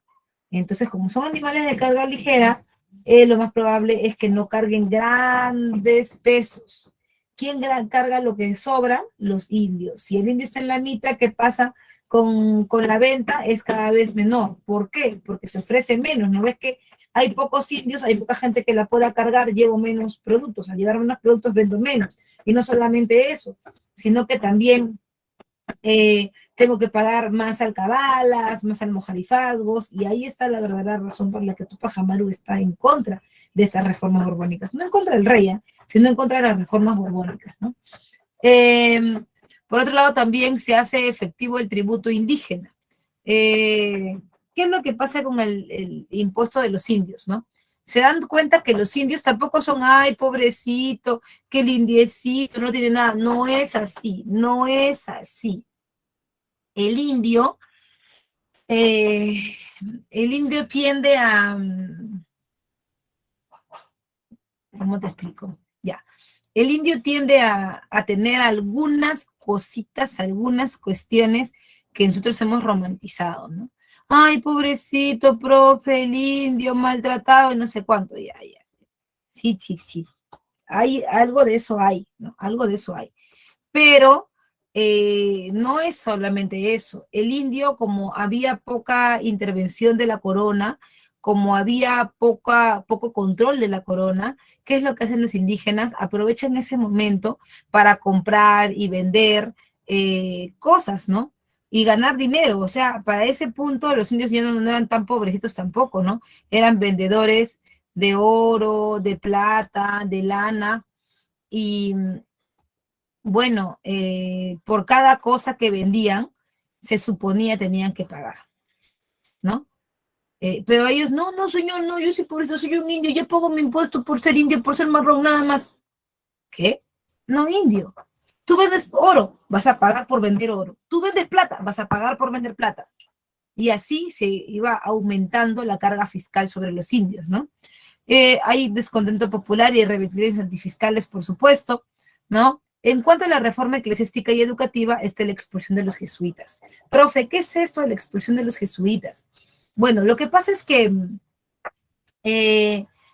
[SPEAKER 1] Entonces, como son animales de carga ligera, lo más probable es que no carguen grandes pesos. ¿Quién carga lo que sobra? Los indios. Si el indio está en la mitad, ¿qué pasa con la venta? Es cada vez menor. ¿Por qué? Porque se ofrece menos. ¿No ves que hay pocos indios, hay poca gente que la pueda cargar, llevo menos productos? Al llevar menos productos vendo menos. Y no solamente eso, sino que también tengo que pagar más alcabalas, más almojarifazgos, y ahí está la verdadera razón por la que Tupac Amaru está en contra de estas reformas borbónicas. No en contra del rey, sino en contra de las reformas borbónicas, ¿no? Por otro lado, también se hace efectivo el tributo indígena. ¿Qué es lo que pasa con el impuesto de los indios, no? Se dan cuenta que los indios tampoco son, ay, pobrecito, que el indiecito no tiene nada. No es así, no es así. El indio, eh, el indio tiende a, ¿cómo te explico? Ya. El indio tiende a tener algunas cositas, algunas cuestiones que nosotros hemos romantizado, ¿no? Ay, pobrecito, profe, el indio maltratado y no sé cuánto, ya, ya. Sí, sí, sí. Hay, algo de eso hay, ¿no? Algo de eso hay. Pero no es solamente eso. El indio, como había poca intervención de la corona, como había poco control de la corona, ¿qué es lo que hacen los indígenas? Aprovechan ese momento para comprar y vender cosas, ¿no? Y ganar dinero. O sea, para ese punto los indios ya no eran tan pobrecitos tampoco, ¿no? Eran vendedores de oro, de plata, de lana, y bueno, por cada cosa que vendían, se suponía tenían que pagar, ¿no? Pero ellos, no, no, señor, no, yo sí por eso soy un indio, yo pago mi impuesto por ser indio, por ser marrón, nada más. ¿Qué? No, indio. Tú vendes oro, vas a pagar por vender oro. Tú vendes plata, vas a pagar por vender plata. Y así se iba aumentando la carga fiscal sobre los indios, ¿no? Hay descontento popular y rebeliones antifiscales, por supuesto, ¿no? En cuanto a la reforma eclesiástica y educativa, está la expulsión de los jesuitas. Profe, ¿qué es esto de la expulsión de los jesuitas? Bueno, lo que pasa es que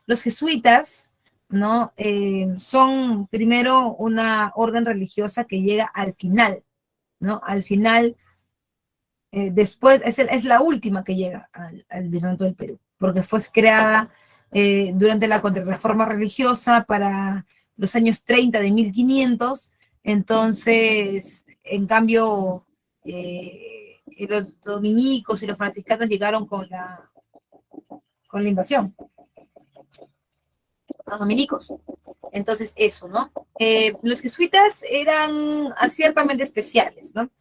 [SPEAKER 1] los jesuitas, ¿no? Son primero una orden religiosa que llega al final, ¿no? Al final, después, es la última que llega al Virreinato del Perú, porque fue creada durante la contrarreforma religiosa para los años 30 de 1500, entonces, en cambio, los dominicos y los franciscanos llegaron con la invasión, los dominicos. Entonces, eso, ¿no? Los jesuitas eran ciertamente especiales, ¿no?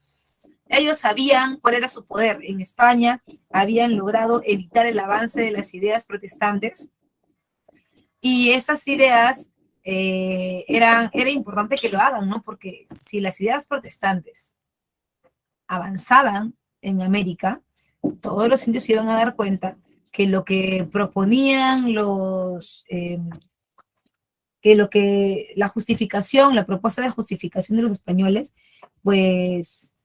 [SPEAKER 1] Ellos sabían cuál era su poder. En España habían logrado evitar el avance de las ideas protestantes y esas ideas era importante que lo hagan, ¿no? Porque si las ideas protestantes avanzaban en América, todos los indios se iban a dar cuenta que lo que proponían la justificación, la propuesta de justificación de los españoles, pues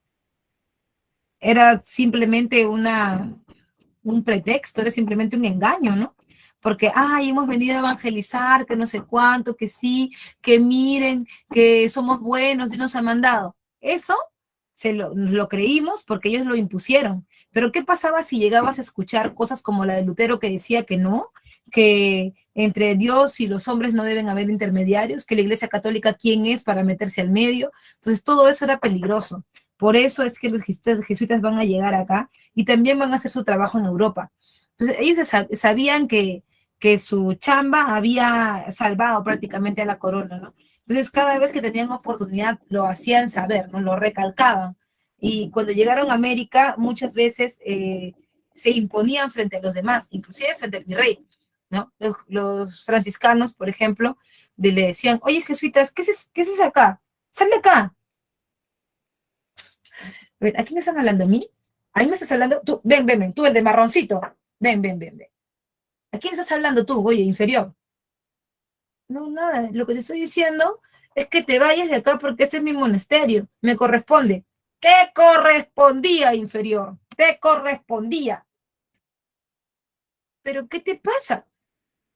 [SPEAKER 1] era simplemente un pretexto, era simplemente un engaño, ¿no? Porque, ay, hemos venido a evangelizar, que no sé cuánto, que sí, que miren, que somos buenos, Dios nos ha mandado. Eso lo creímos porque ellos lo impusieron. Pero ¿qué pasaba si llegabas a escuchar cosas como la de Lutero que decía que no, que entre Dios y los hombres no deben haber intermediarios, que la Iglesia Católica quién es para meterse al medio? Entonces todo eso era peligroso. Por eso es que los jesuitas van a llegar acá y también van a hacer su trabajo en Europa. Entonces ellos sabían que su chamba había salvado prácticamente a la corona, ¿no? Entonces cada vez que tenían oportunidad lo hacían saber, ¿no? Lo recalcaban. Y cuando llegaron a América, muchas veces se imponían frente a los demás, inclusive frente al virrey, ¿no? Los franciscanos, por ejemplo, le decían, oye, jesuitas, ¿qué es acá? Sal de acá. A ver, ¿a quién me están hablando? ¿A mí? ¿A mí me estás hablando? Tú, ven, tú el de marroncito. Ven. ¿A quién estás hablando tú? Oye, inferior. No, nada, lo que te estoy diciendo es que te vayas de acá porque este es mi monasterio, me corresponde. ¿Qué correspondía, inferior? ¿Qué correspondía? ¿Pero qué te pasa?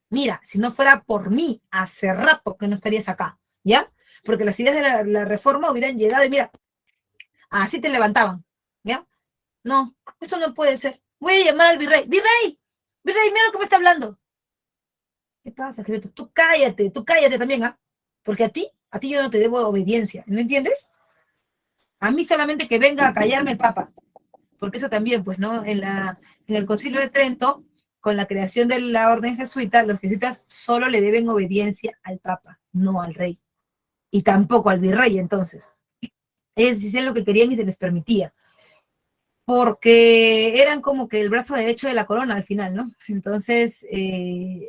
[SPEAKER 1] Mira, si no fuera por mí, hace rato que no estarías acá, ¿ya? Porque las ideas de la reforma hubieran llegado y mira, así te levantaban, ¿ya? No, eso no puede ser. Voy a llamar al virrey. ¡Virrey, mira lo que me está hablando! ¿Qué pasa, Jesús? Tú cállate también, ¿ah? Porque a ti yo no te debo obediencia, ¿no entiendes? A mí solamente que venga a callarme el Papa, porque eso también, pues, ¿no? En el Concilio de Trento, con la creación de la orden jesuita, los jesuitas solo le deben obediencia al Papa, no al rey, y tampoco al virrey, entonces. Ellos hacían lo que querían y se les permitía, porque eran como que el brazo derecho de la corona al final, ¿no? Entonces,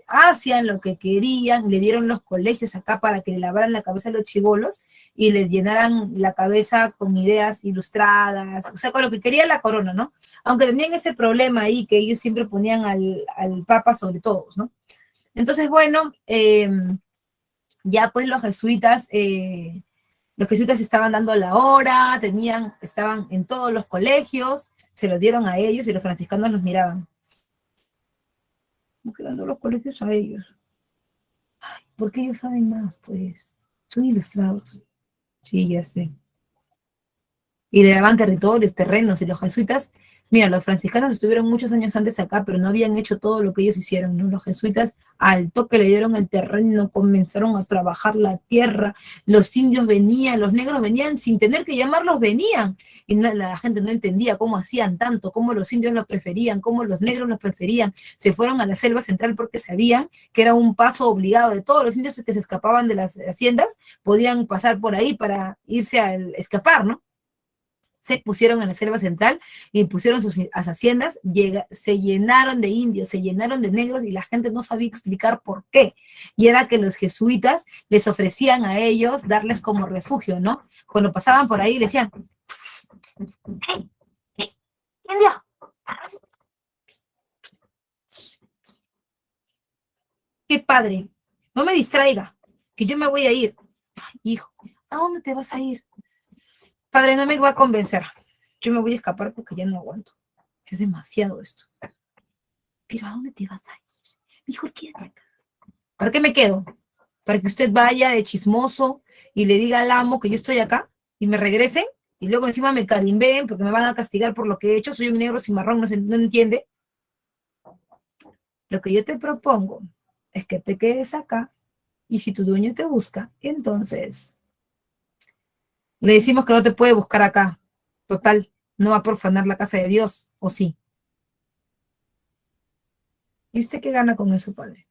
[SPEAKER 1] hacían lo que querían, le dieron los colegios acá para que le lavaran la cabeza a los chivolos y les llenaran la cabeza con ideas ilustradas, o sea, con lo que quería la corona, ¿no? Aunque tenían ese problema ahí que ellos siempre ponían al Papa sobre todos, ¿no? Entonces, bueno, ya pues los jesuitas estaban dando la hora, estaban en todos los colegios, se los dieron a ellos y los franciscanos los miraban. ¿Cómo que dando los colegios a ellos? Ay, porque ellos saben más, pues. Son ilustrados. Sí, ya sé. Y le daban territorios, terrenos, y los jesuitas, mira, los franciscanos estuvieron muchos años antes acá, pero no habían hecho todo lo que ellos hicieron, ¿no? Los jesuitas al toque le dieron el terreno, comenzaron a trabajar la tierra, los indios venían, los negros venían sin tener que llamarlos, venían, y la gente no entendía cómo hacían tanto, cómo los indios los preferían, cómo los negros los preferían, se fueron a la selva central porque sabían que era un paso obligado de todos los indios que se escapaban de las haciendas, podían pasar por ahí para irse a escapar, ¿no? se pusieron en la selva central y pusieron sus haciendas, se llenaron de indios, se llenaron de negros y la gente no sabía explicar por qué. Y era que los jesuitas les ofrecían a ellos darles como refugio, ¿no? Cuando pasaban por ahí, le decían, ¡hey, hey, indio! ¡Qué padre! No me distraiga, que yo me voy a ir. Ay, hijo, ¿a dónde te vas a ir? Padre, no me va a convencer. Yo me voy a escapar porque ya no aguanto. Es demasiado esto. ¿Pero a dónde te vas a ir? Hijo, quédate acá. ¿Para qué me quedo? ¿Para que usted vaya de chismoso y le diga al amo que yo estoy acá y me regrese? Y luego encima me carimbeen porque me van a castigar por lo que he hecho. Soy un negro cimarrón, no entiende. Lo que yo te propongo es que te quedes acá y si tu dueño te busca, entonces le decimos que no te puede buscar acá. Total, no va a profanar la casa de Dios, ¿o sí? ¿Y usted qué gana con eso, padre?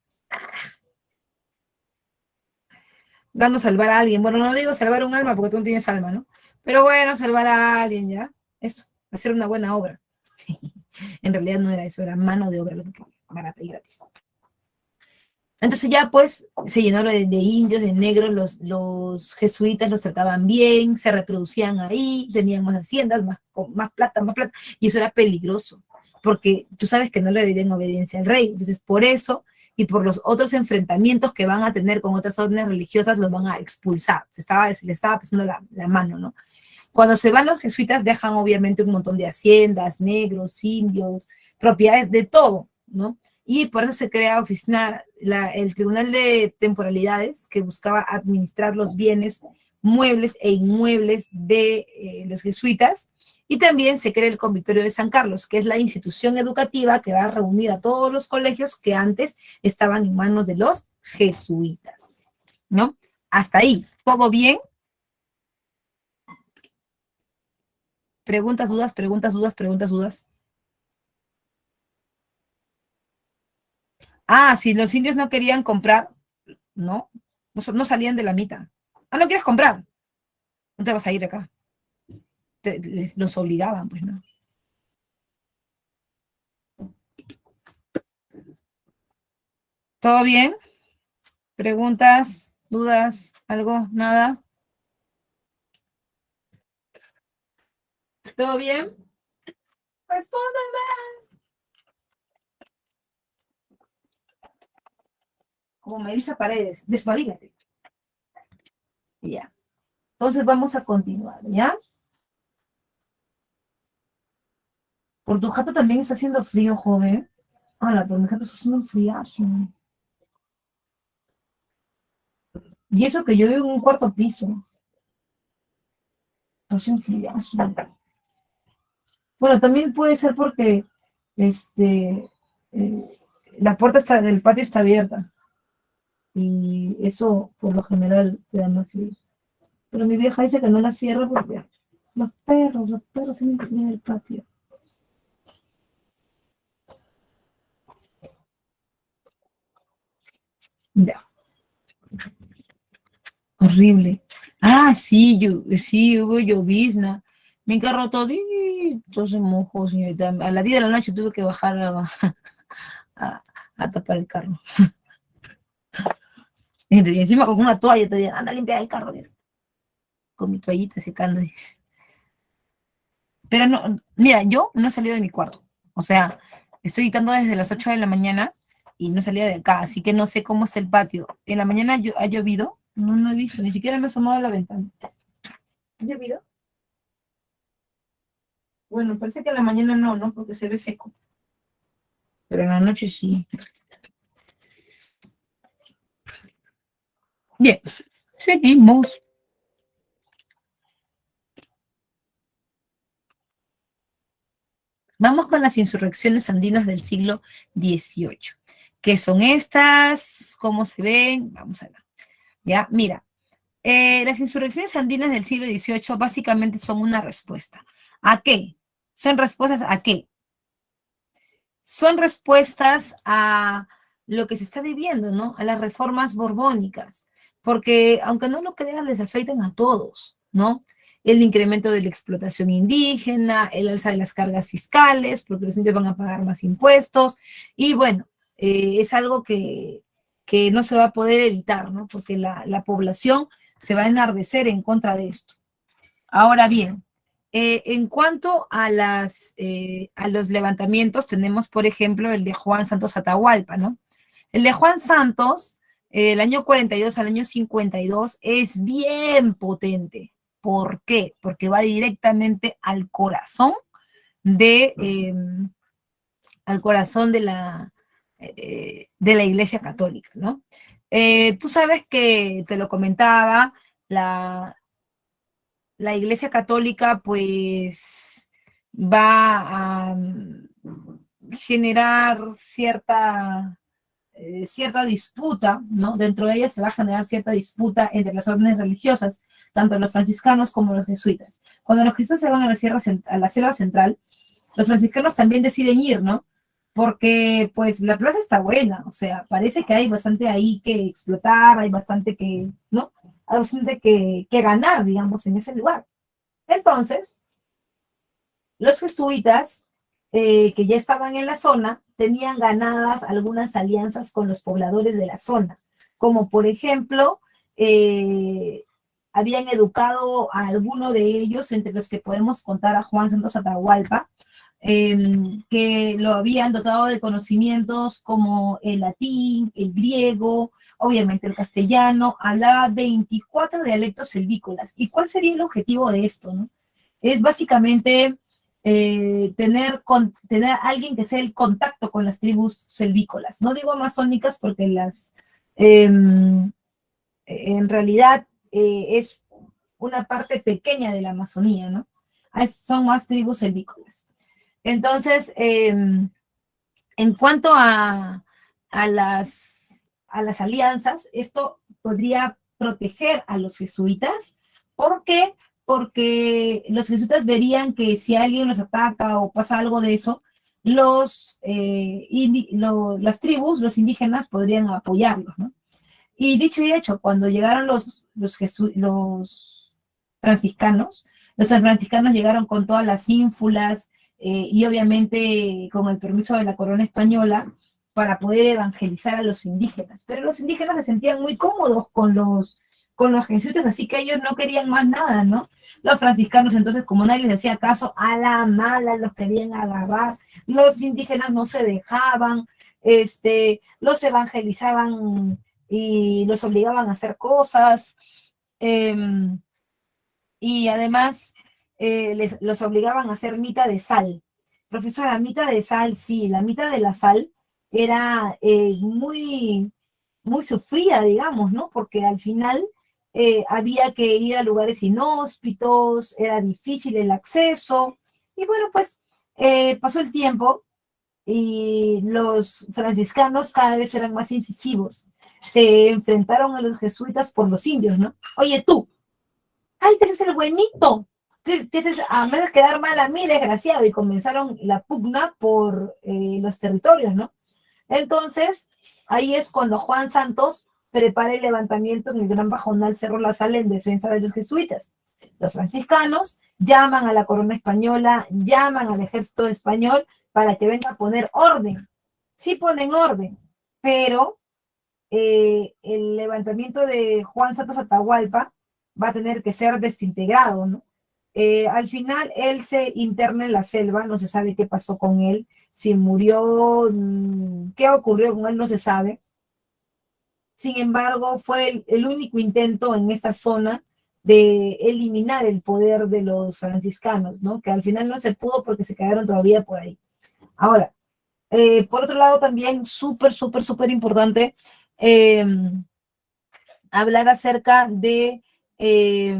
[SPEAKER 1] Gano salvar a alguien. Bueno, no digo salvar un alma porque tú no tienes alma, ¿no? Pero bueno, salvar a alguien, ¿ya? Eso, hacer una buena obra. En realidad no era eso, era mano de obra lo que quería, barata y gratis. Entonces ya pues se llenó de indios, de negros, los jesuitas los trataban bien, se reproducían ahí, tenían más haciendas, más plata, y eso era peligroso, porque tú sabes que no le darían obediencia al rey, entonces por eso y por los otros enfrentamientos que van a tener con otras órdenes religiosas, los van a expulsar, se le estaba pasando la mano, ¿no? Cuando se van los jesuitas dejan obviamente un montón de haciendas, negros, indios, propiedades de todo, ¿no? Y por eso se crea el Tribunal de Temporalidades, que buscaba administrar los bienes muebles e inmuebles de los jesuitas, y también se crea el Convictorio de San Carlos, que es la institución educativa que va a reunir a todos los colegios que antes estaban en manos de los jesuitas, ¿no? Hasta ahí, ¿todo bien? Preguntas, dudas, preguntas, dudas, preguntas, dudas. Ah, si los indios no querían comprar, no, no salían de la mitad. Ah, no quieres comprar, no te vas a ir acá. Los obligaban, pues, ¿no? ¿Todo bien? ¿Preguntas, dudas, algo, nada? ¿Todo bien? Respóndeme. Como Melissa Paredes, despabilate. Ya. Entonces vamos a continuar, ¿ya? Por tu jato también está haciendo frío, joven. Hola, por mi jato está haciendo un friazo. Y eso que yo vivo en un cuarto piso. Hace un friazo. Bueno, también puede ser porque eh, la puerta del patio está abierta y eso por lo general te da más frío. Pero mi vieja dice que no la cierra porque los perros tienen que salir del patio. Ya, horrible. Ah, sí, sí, hubo llovizna. Mi carro todito se mojó, señorita. A las 10 de la noche tuve que bajar a, a tapar el carro. Y encima con una toalla todavía, anda a limpiar el carro, mira, con mi toallita secando. Pero no, mira, yo no he salido de mi cuarto. O sea, estoy editando desde las 8 de la mañana y no salía de acá, así que no sé cómo está el patio. En la mañana ha llovido, no he visto, ni siquiera me he asomado a la ventana. ¿Ha llovido? Bueno, parece que en la mañana no, porque se ve seco. Pero en la noche sí. Bien, seguimos. Vamos con las insurrecciones andinas del siglo XVIII. ¿Qué son estas? ¿Cómo se ven? Vamos a ver. Ya, mira, las insurrecciones andinas del siglo XVIII básicamente son una respuesta. ¿A qué? ¿Son respuestas a qué? Son respuestas a lo que se está viviendo, ¿no? A las reformas borbónicas, porque aunque no lo creas, les afectan a todos, ¿no? el incremento de la explotación indígena, el alza de las cargas fiscales, porque los indios van a pagar más impuestos, y bueno, es algo que no se va a poder evitar, ¿no? Porque la población se va a enardecer en contra de esto. Ahora bien, en cuanto a los levantamientos, tenemos, por ejemplo, el de Juan Santos Atahualpa, ¿no? El de Juan Santos, el año 42 al año 52, es bien potente. ¿Por qué? Porque va directamente de, eh, al corazón de la Iglesia Católica, ¿no? Tú sabes que, te lo comentaba, la, la Iglesia Católica pues va a generar cierta disputa, ¿no? Dentro de ella se va a generar cierta disputa entre las órdenes religiosas, tanto los franciscanos como los jesuitas. Cuando los jesuitas se van a la selva central, los franciscanos también deciden ir, ¿no? Porque pues la plaza está buena, o sea, parece que hay bastante ahí que explotar, hay bastante que, ¿no? Hay bastante que ganar, digamos, en ese lugar. Entonces, los jesuitas, que ya estaban en la zona, tenían ganadas algunas alianzas con los pobladores de la zona, como por ejemplo, eh, habían educado a alguno de ellos, entre los que podemos contar a Juan Santos Atahualpa, que lo habían dotado de conocimientos como el latín, el griego, obviamente el castellano, hablaba 24 dialectos selvícolas. ¿Y cuál sería el objetivo de esto, no? Es básicamente tener alguien que sea el contacto con las tribus selvícolas. No digo amazónicas porque en realidad es una parte pequeña de la Amazonía, ¿no? Son más tribus selvícolas. Entonces, en cuanto a, las, a las alianzas, esto podría proteger a los jesuitas. ¿Por qué? Porque los jesuitas verían que si alguien los ataca o pasa algo de eso, las tribus, los indígenas, podrían apoyarlos, ¿no? Y dicho y hecho, cuando llegaron franciscanos, los franciscanos llegaron con todas las ínfulas y obviamente con el permiso de la corona española para poder evangelizar a los indígenas. Pero los indígenas se sentían muy cómodos con los jesuitas, así que ellos no querían más nada, ¿no? Los franciscanos entonces, como nadie les hacía caso, a la mala los querían agarrar, los indígenas no se dejaban, los evangelizaban y los obligaban a hacer cosas, eh, y además los obligaban a hacer mita de sal. Profesora, mita de sal, sí, la mita de la sal era muy sufrida, digamos, ¿no? Porque al final había que ir a lugares inhóspitos, era difícil el acceso, y bueno, pues pasó el tiempo y los franciscanos cada vez eran más incisivos. Se enfrentaron a los jesuitas por los indios, ¿no? Oye, tú, ay, que ese es el buenito, que ese es, a vez de quedar mal a mí, desgraciado, y comenzaron la pugna por los territorios, ¿no? Entonces, ahí es cuando Juan Santos prepara el levantamiento en el Gran Bajonal Cerro La Sal en defensa de los jesuitas. Los franciscanos llaman a la corona española, llaman al ejército español para que venga a poner orden. Sí ponen orden, pero el levantamiento de Juan Santos Atahualpa va a tener que ser desintegrado, ¿no? Al final él se interna en la selva, no se sabe qué pasó con él, si murió, qué ocurrió con él, no se sabe. Sin embargo, fue el único intento en esta zona de eliminar el poder de los franciscanos, ¿no? Que al final no se pudo porque se quedaron todavía por ahí. Ahora, por otro lado, también súper importante eh, hablar acerca eh,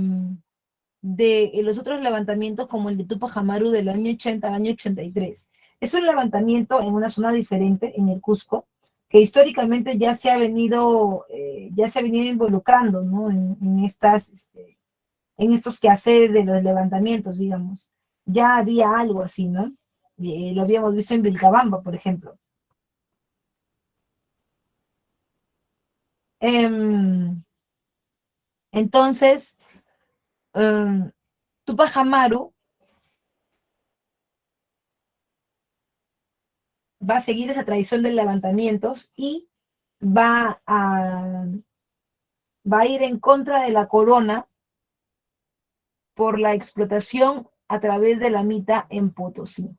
[SPEAKER 1] de los otros levantamientos como el de Tupac Amaru del año 80 al año 83. Es un levantamiento en una zona diferente, en el Cusco, que históricamente ya se ha venido involucrando, ¿no? En estos quehaceres de los levantamientos, digamos. Ya había algo así, ¿no? Lo habíamos visto en Vilcabamba, por ejemplo. Entonces, um, Tupac Amaru va a seguir esa tradición de levantamientos y va a, va a ir en contra de la corona por la explotación a través de la mita en Potosí.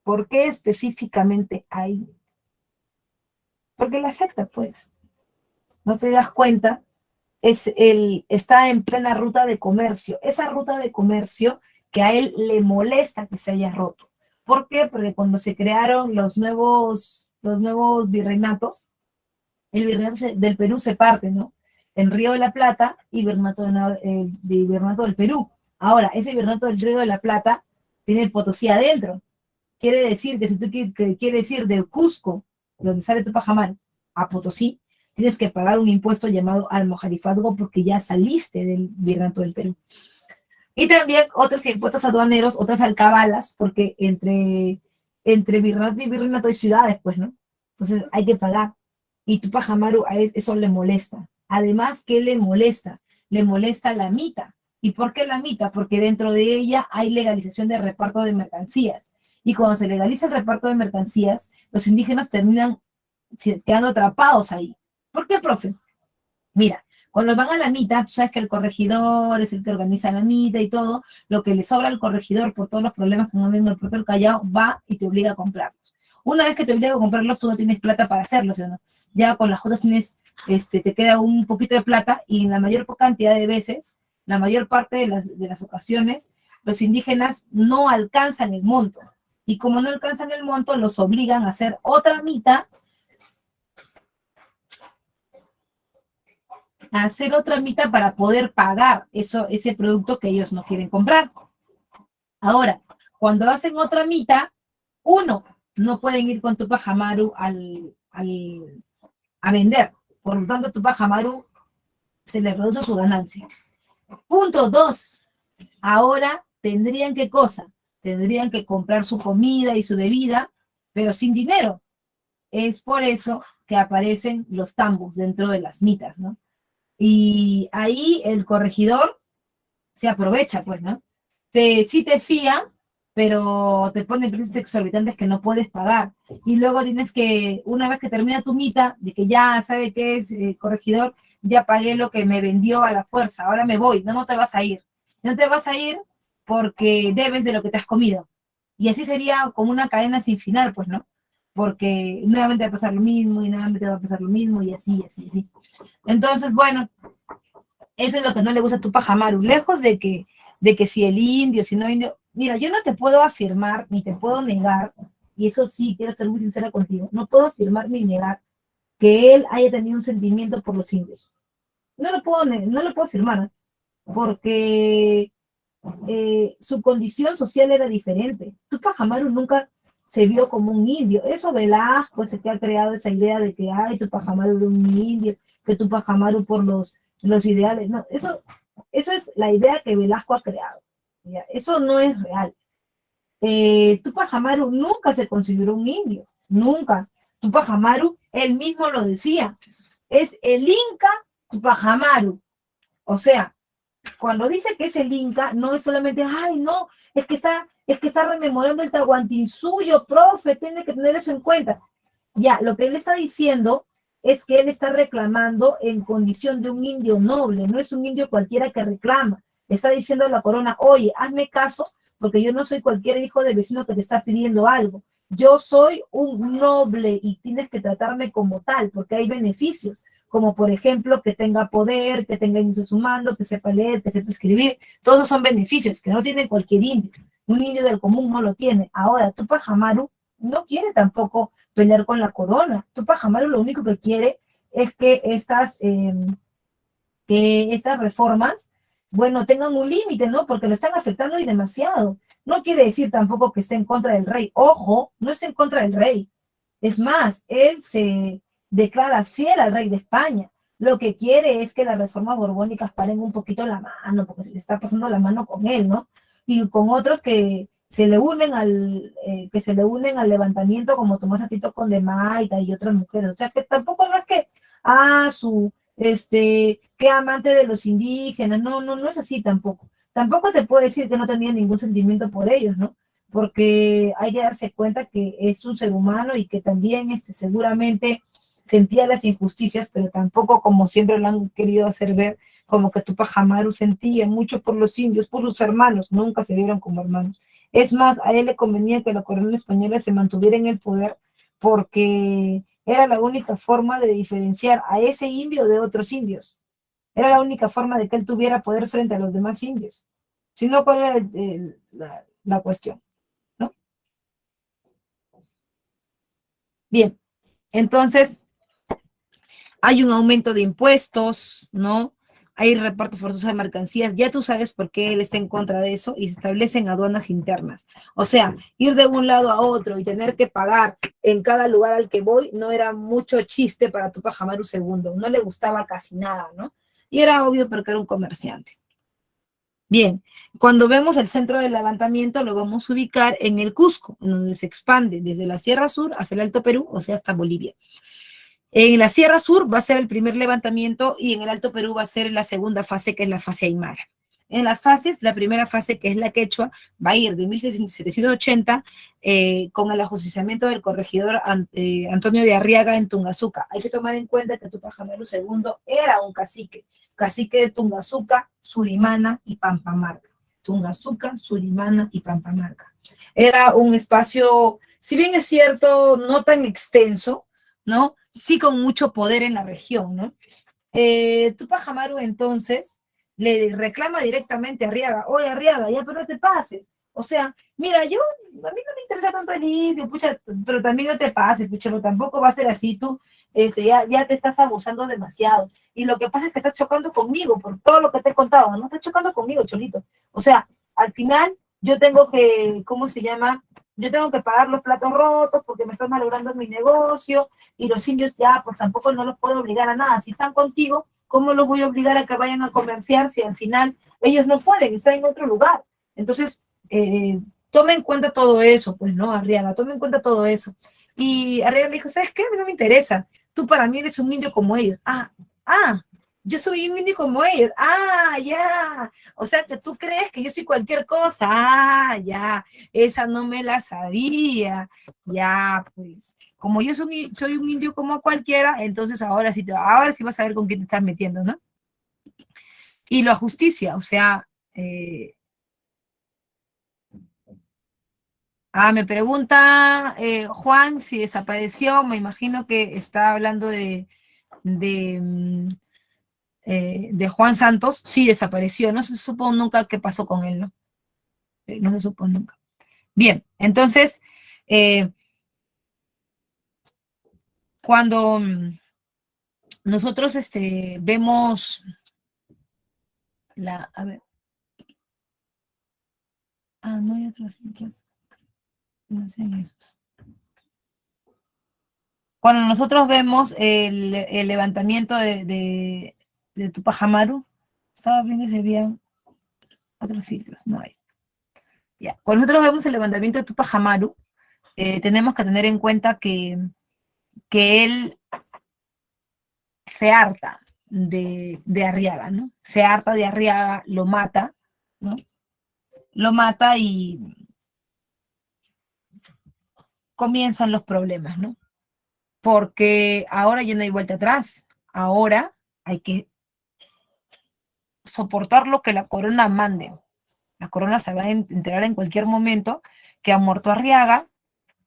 [SPEAKER 1] ¿Por qué específicamente ahí? Porque le afecta, pues. No te das cuenta, está en plena ruta de comercio. Esa ruta de comercio que a él le molesta que se haya roto. ¿Por qué? Porque cuando se crearon los nuevos virreinatos, el virreinato del Perú se parte, ¿no? En Río de la Plata y virreinato del Perú. Ahora, ese virreinato del Río de la Plata tiene Potosí adentro. Quiere decir que si tú quieres ir de Cusco, donde sale Tupac Amaru, a Potosí, tienes que pagar un impuesto llamado almojarifazgo porque ya saliste del virreinato del Perú. Y también otros impuestos aduaneros, otras alcabalas, porque entre virreinato y virreinato hay ciudades, pues, ¿no? Entonces hay que pagar. Y Tupac Amaru a eso le molesta. Además, ¿qué le molesta? Le molesta la mita. ¿Y por qué la mita? Porque dentro de ella hay legalización de reparto de mercancías. Y cuando se legaliza el reparto de mercancías, los indígenas terminan quedando atrapados ahí. ¿Por qué, profe? Mira, cuando van a la mita, tú sabes que el corregidor es el que organiza la mita y todo, lo que le sobra al corregidor por todos los problemas que han habido en el puerto del Callao, va y te obliga a comprarlos. Una vez que te obliga a comprarlos, tú no tienes plata para hacerlos, ¿no? Ya con las jotas tienes, te queda un poquito de plata y en la mayor cantidad de veces, la mayor parte de las ocasiones, los indígenas no alcanzan el monto. Y como no alcanzan el monto, los obligan a hacer otra mita para poder pagar ese producto que ellos no quieren comprar. Ahora, cuando hacen otra mitad, uno, no pueden ir con Tupac Amaru a vender. Por lo tanto, Tupac Amaru se le reduce su ganancia. Punto 2. Ahora tendrían ¿qué cosa? Tendrían que comprar su comida y su bebida, pero sin dinero. Es por eso que aparecen los tambos dentro de las mitas, ¿no? Y ahí el corregidor se aprovecha, pues, ¿no? Sí te fía, pero te pone precios exorbitantes que no puedes pagar. Y luego tienes que, una vez que termina tu mita, de que ya sabe que es corregidor, ya pagué lo que me vendió a la fuerza, ahora me voy, no te vas a ir. No te vas a ir porque debes de lo que te has comido. Y así sería como una cadena sin final, pues, ¿no? Porque nuevamente va a pasar lo mismo y nuevamente va a pasar lo mismo y así, así, así. Entonces, bueno, eso es lo que no le gusta a Tupac Amaru. Lejos de que si el indio, si no indio. Mira, yo no te puedo afirmar ni te puedo negar, y eso sí, quiero ser muy sincera contigo, no puedo afirmar ni negar que él haya tenido un sentimiento por los indios. No lo puedo afirmar, porque su condición social era diferente. Tupac Amaru nunca se vio como un indio. Eso Velasco es el que ha creado esa idea de que, ay, Tupac Amaru era un indio, que Tupac Amaru por los ideales. No, eso es la idea que Velasco ha creado. ¿Ya? Eso no es real. Tupac Amaru nunca se consideró un indio, nunca. Tupac Amaru, él mismo lo decía, es el Inca Tupac Amaru. O sea, cuando dice que es el Inca, no es solamente, ay, no, es que está rememorando el Tahuantinsuyo, profe, tiene que tener eso en cuenta. Ya, lo que él está diciendo es que él está reclamando en condición de un indio noble, no es un indio cualquiera que reclama. Está diciendo a la corona, oye, hazme caso, porque yo no soy cualquier hijo de vecino que te está pidiendo algo. Yo soy un noble y tienes que tratarme como tal, porque hay beneficios, como por ejemplo que tenga poder, que tenga inicio su mando, que sepa leer, que sepa escribir. Todos esos son beneficios que no tiene cualquier indio. Un indio del común no lo tiene. Ahora, Tupac Amaru no quiere tampoco pelear con la corona. Tupac Amaru lo único que quiere es que estas reformas, bueno, tengan un límite, ¿no? Porque lo están afectando y demasiado. No quiere decir tampoco que esté en contra del rey. Ojo, no está en contra del rey. Es más, él se declara fiel al rey de España. Lo que quiere es que las reformas borbónicas paren un poquito la mano, porque se le está pasando la mano con él, ¿no? Y con otros que se le unen al levantamiento, como Tomás Atito Condemaita y otras mujeres. O sea, que tampoco no es que, que amante de los indígenas, no es así tampoco. tampoco te puedo decir que no tenía ningún sentimiento por ellos, ¿no? Porque hay que darse cuenta que es un ser humano y que también seguramente sentía las injusticias, pero tampoco como siempre lo han querido hacer ver, como que Tupac Amaru sentía mucho por los indios, por sus hermanos, nunca se vieron como hermanos. Es más, a él le convenía que la corona española se mantuviera en el poder porque era la única forma de diferenciar a ese indio de otros indios. Era la única forma de que él tuviera poder frente a los demás indios. Si no, ¿cuál era la cuestión? ¿No? Bien, entonces hay un aumento de impuestos, ¿no? Hay reparto forzoso de mercancías, ya tú sabes por qué él está en contra de eso y se establecen aduanas internas. O sea, ir de un lado a otro y tener que pagar en cada lugar al que voy no era mucho chiste para Tupac Amaru II, no le gustaba casi nada, ¿no? Y era obvio porque era un comerciante. Bien, cuando vemos el centro del levantamiento lo vamos a ubicar en el Cusco, en donde se expande desde la Sierra Sur hacia el Alto Perú, o sea, hasta Bolivia. En la Sierra Sur va a ser el primer levantamiento y en el Alto Perú va a ser la segunda fase, que es la fase Aymara. En las fases, la primera fase, que es la quechua, va a ir de 1780 con el ajusticiamiento del corregidor Antonio de Arriaga en Tungazuca. Hay que tomar en cuenta que Tupac Amaru II era un cacique, cacique de Tungazuca, Surimana y Pampamarca. Tungazuca, Surimana y Pampamarca. Era un espacio, si bien es cierto, no tan extenso, ¿no? Sí con mucho poder en la región, ¿no? Tupac Amaru entonces le reclama directamente a Arriaga, oye Arriaga, ya pero no te pases. O sea, mira, a mí no me interesa tanto el indio, pucha, pero también no te pases, pucha, tampoco va a ser así, tú ya te estás abusando demasiado. Y lo que pasa es que estás chocando conmigo por todo lo que te he contado, no estás chocando conmigo, Cholito. O sea, al final yo tengo que, ¿cómo se llama? Yo tengo que pagar los platos rotos porque me están malogrando mi negocio, y los indios ya, pues tampoco no los puedo obligar a nada. Si están contigo, ¿cómo los voy a obligar a que vayan a comerciar si al final ellos no pueden, están en otro lugar? Entonces, tome en cuenta todo eso, pues, ¿no, Arriaga? Tome en cuenta todo eso. Y Arriaga le dijo, ¿sabes qué? A mí no me interesa. Tú para mí eres un indio como ellos. Yo soy un indio como ellos. Ya. O sea, que tú crees que yo soy cualquier cosa. Ya. Esa no me la sabía. Ya, pues como yo soy un indio como cualquiera, entonces ahora sí vas a ver con quién te estás metiendo, ¿no? Y la justicia, o sea, me pregunta Juan si desapareció, me imagino que está hablando de, mm, de Juan Santos, sí desapareció, no se supo nunca qué pasó con él, ¿no? No se supo nunca. Bien, entonces, cuando nosotros vemos a ver, no hay otros ejemplos, no sé esos. Cuando nosotros vemos el levantamiento de Tupac Amaru, estaba viendo si había otros filtros, no hay. Ya. Cuando nosotros vemos el levantamiento de Tupac Amaru, tenemos que tener en cuenta que él se harta de Arriaga, ¿no? Se harta de Arriaga, lo mata, ¿no? Lo mata y comienzan los problemas, ¿no? Porque ahora ya no hay vuelta atrás, ahora hay que soportar lo que la corona mande. La corona se va a enterar en cualquier momento que ha muerto Arriaga,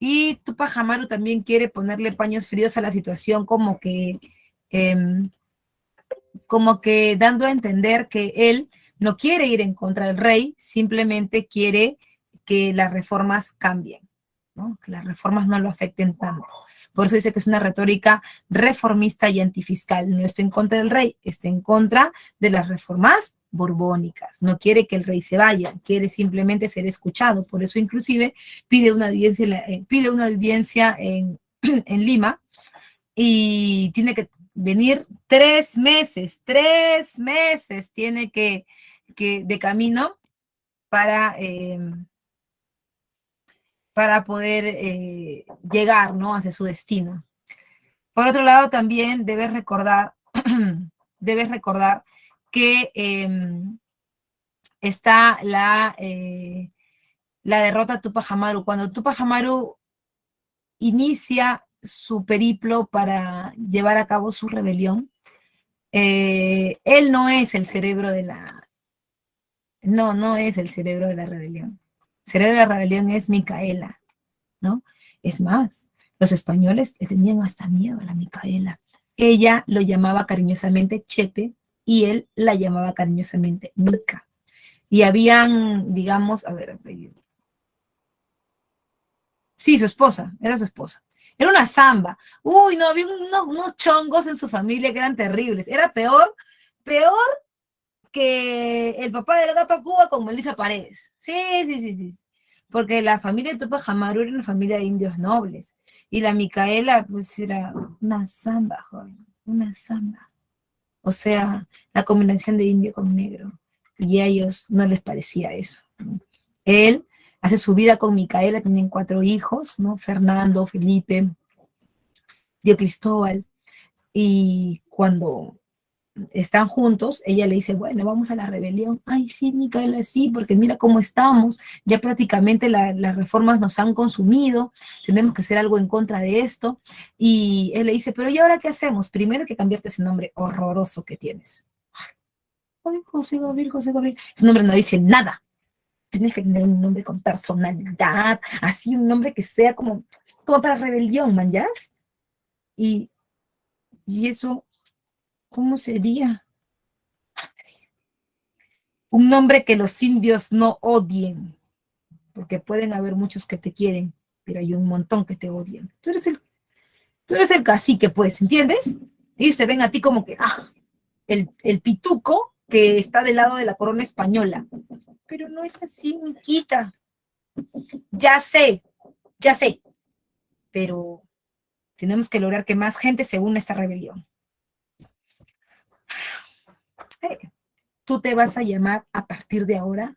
[SPEAKER 1] y Tupac Amaru también quiere ponerle paños fríos a la situación, eh, como que dando a entender que él no quiere ir en contra del rey, simplemente quiere que las reformas cambien, ¿no? Que las reformas no lo afecten tanto. Por eso dice que es una retórica reformista y antifiscal. No está en contra del rey, está en contra de las reformas borbónicas. No quiere que el rey se vaya, quiere simplemente ser escuchado. Por eso inclusive pide una audiencia en Lima, y tiene que venir 3 meses tiene que de camino para, para poder llegar, ¿no? Hacia su destino. Por otro lado, también debes recordar, debes recordar que está la derrota de Tupac Amaru. Cuando Tupac Amaru inicia su periplo para llevar a cabo su rebelión, él no es el cerebro de la... No, no es el cerebro de la rebelión. El cerebro de la rebelión es Micaela, ¿no? Es más, los españoles le tenían hasta miedo a la Micaela. Ella lo llamaba cariñosamente Chepe y él la llamaba cariñosamente Mica. Y habían, digamos, a ver, sí, su esposa, era su esposa. Era una samba. Uy, no, había unos chongos en su familia que eran terribles. Era peor que el papá del gato Cuba con Melissa Paredes. Sí, sí, sí, sí. Porque la familia de Tupac Amaru era una familia de indios nobles. Y la Micaela, pues era una samba, joven, una samba. O sea, la combinación de indio con negro. Y a ellos no les parecía eso, ¿no? Él hace su vida con Micaela, tienen 4 hijos, ¿no? Fernando, Felipe, Dio Cristóbal. Y cuando están juntos, ella le dice, bueno, vamos a la rebelión. Ay, sí, Micaela, sí, porque mira cómo estamos, ya prácticamente las reformas nos han consumido, tenemos que hacer algo en contra de esto. Y él le dice, pero ¿y ahora qué hacemos? Primero que cambiarte ese nombre horroroso que tienes. Ay, José Gabriel, ese nombre no dice nada. Tienes que tener un nombre con personalidad, así un nombre que sea como para rebelión, man, ¿ya? Y, y eso, ¿cómo sería? Un nombre que los indios no odien, porque pueden haber muchos que te quieren, pero hay un montón que te odian. Tú eres el cacique, pues, ¿entiendes? Ellos te ven a ti como que, el pituco que está del lado de la corona española. Pero no es así, Miquita. Ya sé, ya sé, pero tenemos que lograr que más gente se una a esta rebelión. Tú te vas a llamar a partir de ahora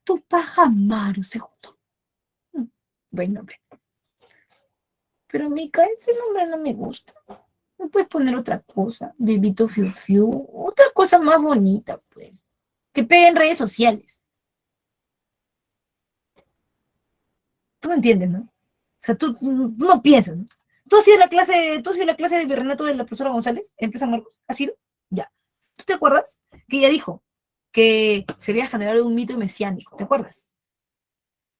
[SPEAKER 1] Tupac Amaru segundo. Buen nombre. Pero Mica, ese nombre no me gusta. No puedes poner otra cosa, Bebito Fiu Fiu, otra cosa más bonita, pues, que pegue en redes sociales. Tú me entiendes, ¿no? O sea, tú no piensas, ¿no? ¿Tú has sido la clase de virreinato de la profesora González en San Marcos? ¿Has sido? Ya. ¿Tú te acuerdas que ella dijo que se había generado un mito mesiánico? ¿Te acuerdas?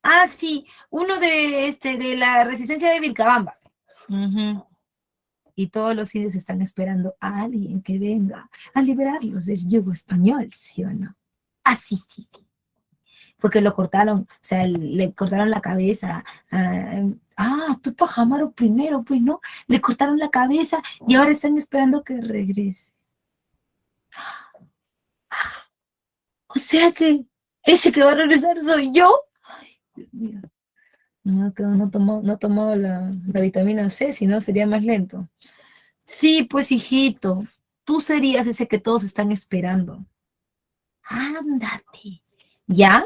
[SPEAKER 1] Ah, sí, uno de la resistencia de Vilcabamba. Ujú. Y todos los indios están esperando a alguien que venga a liberarlos del yugo español, ¿sí o no? Así sí, sí. Porque lo cortaron, o sea, le cortaron la cabeza. Tupac Amaru primero, pues no, le cortaron la cabeza y ahora están esperando que regrese. O sea que ese que va a regresar soy yo. Ay, Dios mío. No he tomado la vitamina C, si no sería más lento. Sí, pues hijito, tú serías ese que todos están esperando. Ándate. ¿Ya?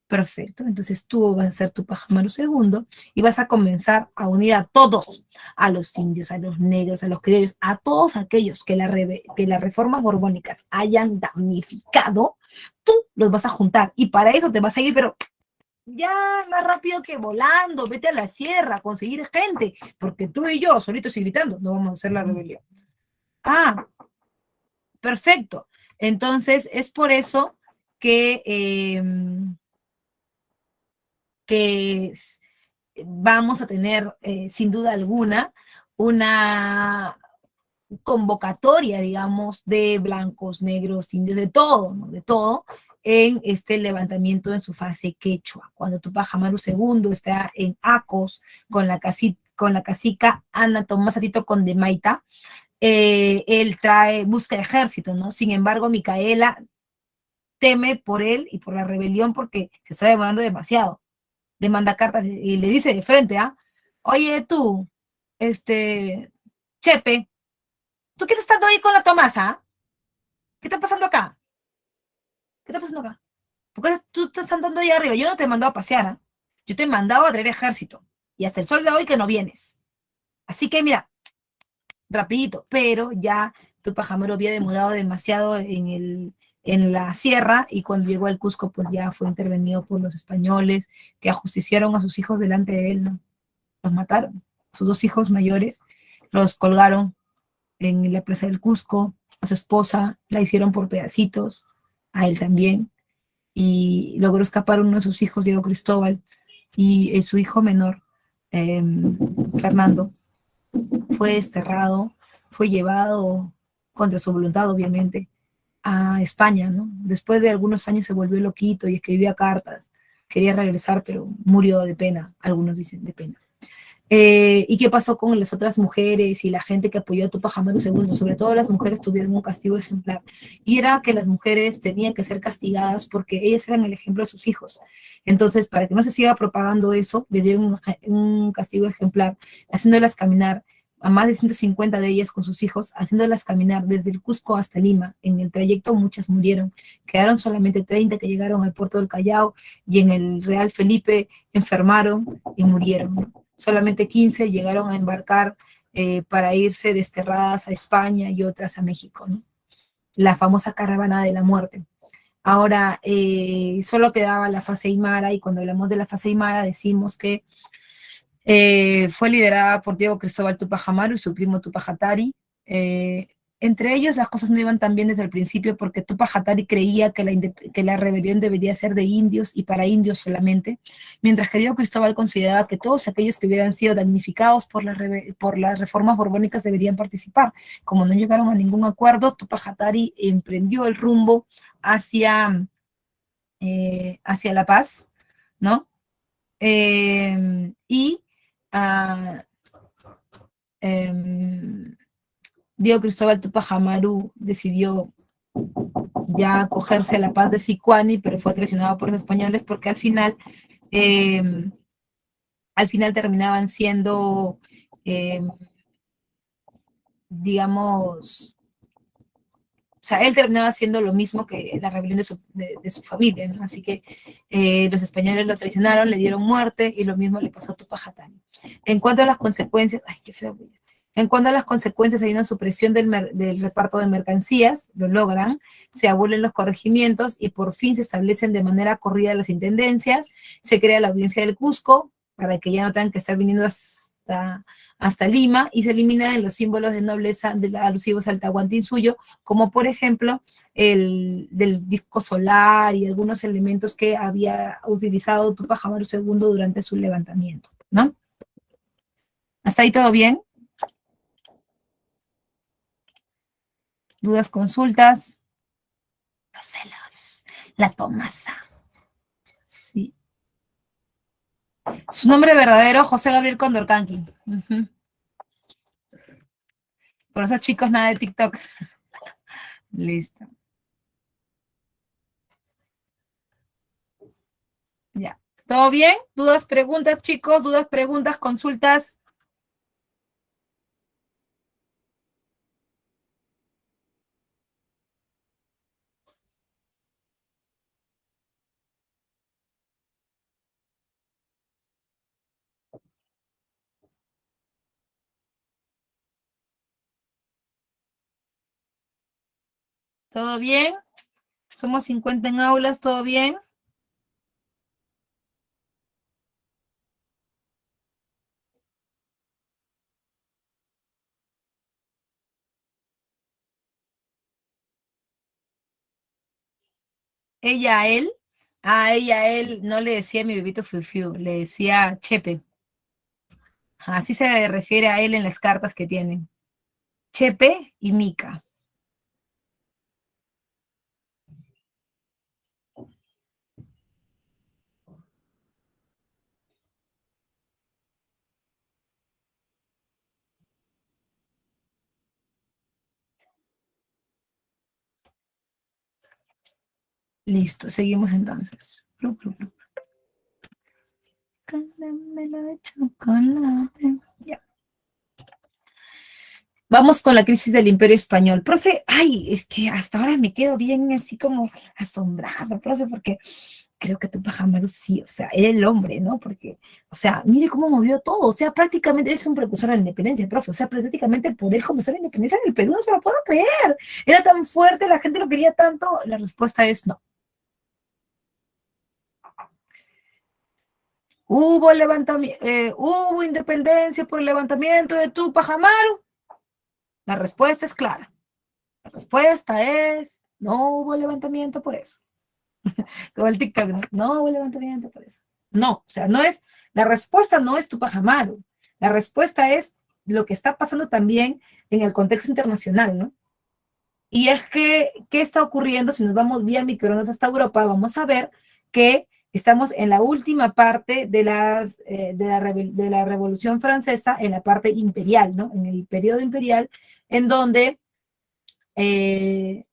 [SPEAKER 1] Perfecto. Entonces tú vas a ser tu Amaru segundo y vas a comenzar a unir a todos, a los indios, a los negros, a los criollos, a todos aquellos que las reformas borbónicas hayan damnificado, tú los vas a juntar y para eso te vas a ir, pero ya más rápido que volando, vete a la sierra a conseguir gente, porque tú y yo, solitos y gritando, no vamos a hacer la rebelión. Ah, perfecto. Entonces es por eso que, que vamos a tener, sin duda alguna, una convocatoria, digamos, de blancos, negros, indios, de todo, ¿no? De todo, en este levantamiento en su fase quechua. Cuando Tupac Amaru II está en Acos con la cacica Ana Tomás Atito Condemaita, él busca ejército, ¿no? Sin embargo, Micaela teme por él y por la rebelión porque se está demorando demasiado. Le manda cartas y le dice de frente, oye tú, Chepe, ¿tú qué estás estando ahí con la Tomasa? ¿Qué está pasando acá? ¿Qué está pasando acá? ¿Por qué tú estás andando ahí arriba? Yo no te he mandado a pasear, ¿ah? Yo te he mandado a traer ejército. Y hasta el sol de hoy que no vienes. Así que mira, rapidito, pero ya tu Pajamero había demorado demasiado en la sierra, y cuando llegó al Cusco, pues ya fue intervenido por los españoles, que ajusticiaron a sus hijos delante de él, ¿no? Los mataron. Sus dos hijos mayores los colgaron en la plaza del Cusco, a su esposa la hicieron por pedacitos, a él también, y logró escapar uno de sus hijos, Diego Cristóbal, y su hijo menor, eh, Fernando, fue desterrado, fue llevado contra su voluntad, obviamente, a España, ¿no? Después de algunos años se volvió loquito y escribía cartas, quería regresar, pero murió de pena, algunos dicen de pena. ¿Y qué pasó con las otras mujeres y la gente que apoyó a Tupac Amaru II? Sobre todo las mujeres tuvieron un castigo ejemplar. Y era que las mujeres tenían que ser castigadas porque ellas eran el ejemplo de sus hijos. Entonces, para que no se siga propagando eso, les dieron un castigo ejemplar, haciéndolas caminar, a más de 150 de ellas con sus hijos, haciéndolas caminar desde el Cusco hasta Lima. En el trayecto muchas murieron. Quedaron solamente 30 que llegaron al puerto del Callao, y en el Real Felipe enfermaron y murieron. Solamente 15 llegaron a embarcar para irse desterradas a España y otras a México, ¿no? La famosa caravana de la muerte. Ahora, solo quedaba la fase Aymara, y cuando hablamos de la fase Aymara decimos que fue liderada por Diego Cristóbal Tupac Amaru y su primo Tupac Atari. Entre ellos las cosas no iban tan bien desde el principio, porque Tupac Atari creía que la rebelión debería ser de indios y para indios solamente, mientras que Diego Cristóbal consideraba que todos aquellos que hubieran sido damnificados por las reformas borbónicas deberían participar. Como no llegaron a ningún acuerdo, Tupac Atari emprendió el rumbo hacia La Paz, ¿no? Y uh, Diego Cristóbal Tupac Amaru decidió ya acogerse a La Paz de Sicuani, pero fue traicionado por los españoles, porque eh, al final terminaban siendo, eh, digamos, o sea, él terminaba haciendo lo mismo que la rebelión de su familia, ¿no? Así que los españoles lo traicionaron, le dieron muerte, y lo mismo le pasó a Tupac Amaru. En cuanto a las consecuencias, ay, qué feo. En cuanto a las consecuencias, hay una supresión del reparto de mercancías, lo logran, se abolen los corregimientos y por fin se establecen de manera corrida las intendencias, se crea la audiencia del Cusco para que ya no tengan que estar viniendo hasta Lima, y se eliminan los símbolos de nobleza alusivos al Tahuantinsuyo, como por ejemplo el del disco solar y algunos elementos que había utilizado Tupac Amaru II durante su levantamiento, ¿no? ¿Hasta ahí todo bien? ¿Dudas, consultas? Los celos. La Tomasa. Sí. Su nombre verdadero, José Gabriel Condorcanqui. Por eso, chicos, nada de TikTok. Listo. Ya. ¿Todo bien? ¿Dudas, preguntas, chicos? ¿Dudas, preguntas, consultas? ¿Todo bien? Somos 50 en aulas, ¿todo bien? Ella a él, ella a él no le decía mi bebito Fiu, le decía Chepe. Así se refiere a él en las cartas que tienen. Chepe y Mica. Listo, seguimos entonces. Caramelo de chocolate. Ya. Vamos con la crisis del Imperio Español. Profe, ay, es que hasta ahora me quedo bien así como asombrado, profe, porque creo que Tupac Amaru sí, o sea, era el hombre, ¿no? Porque, o sea, mire cómo movió todo, o sea, prácticamente es un precursor de la independencia, profe, o sea, prácticamente por él comenzó la independencia en el Perú, no se lo puedo creer, era tan fuerte, la gente lo quería tanto, la respuesta es no. ¿Hubo levantamiento, hubo independencia por el levantamiento de Tupac Amaru? La respuesta es clara, la respuesta es no hubo levantamiento por eso. Como el TikTok, ¿no? No hubo levantamiento por eso. No, o sea, no es, la respuesta no es Tupac Amaru, la respuesta es lo que está pasando también en el contexto internacional, ¿no? Y es que, ¿qué está ocurriendo? Si nos vamos vía microondas hasta Europa, vamos a ver que estamos en la última parte de la Revolución Francesa, en la parte imperial, ¿no? En el periodo imperial, en donde eh,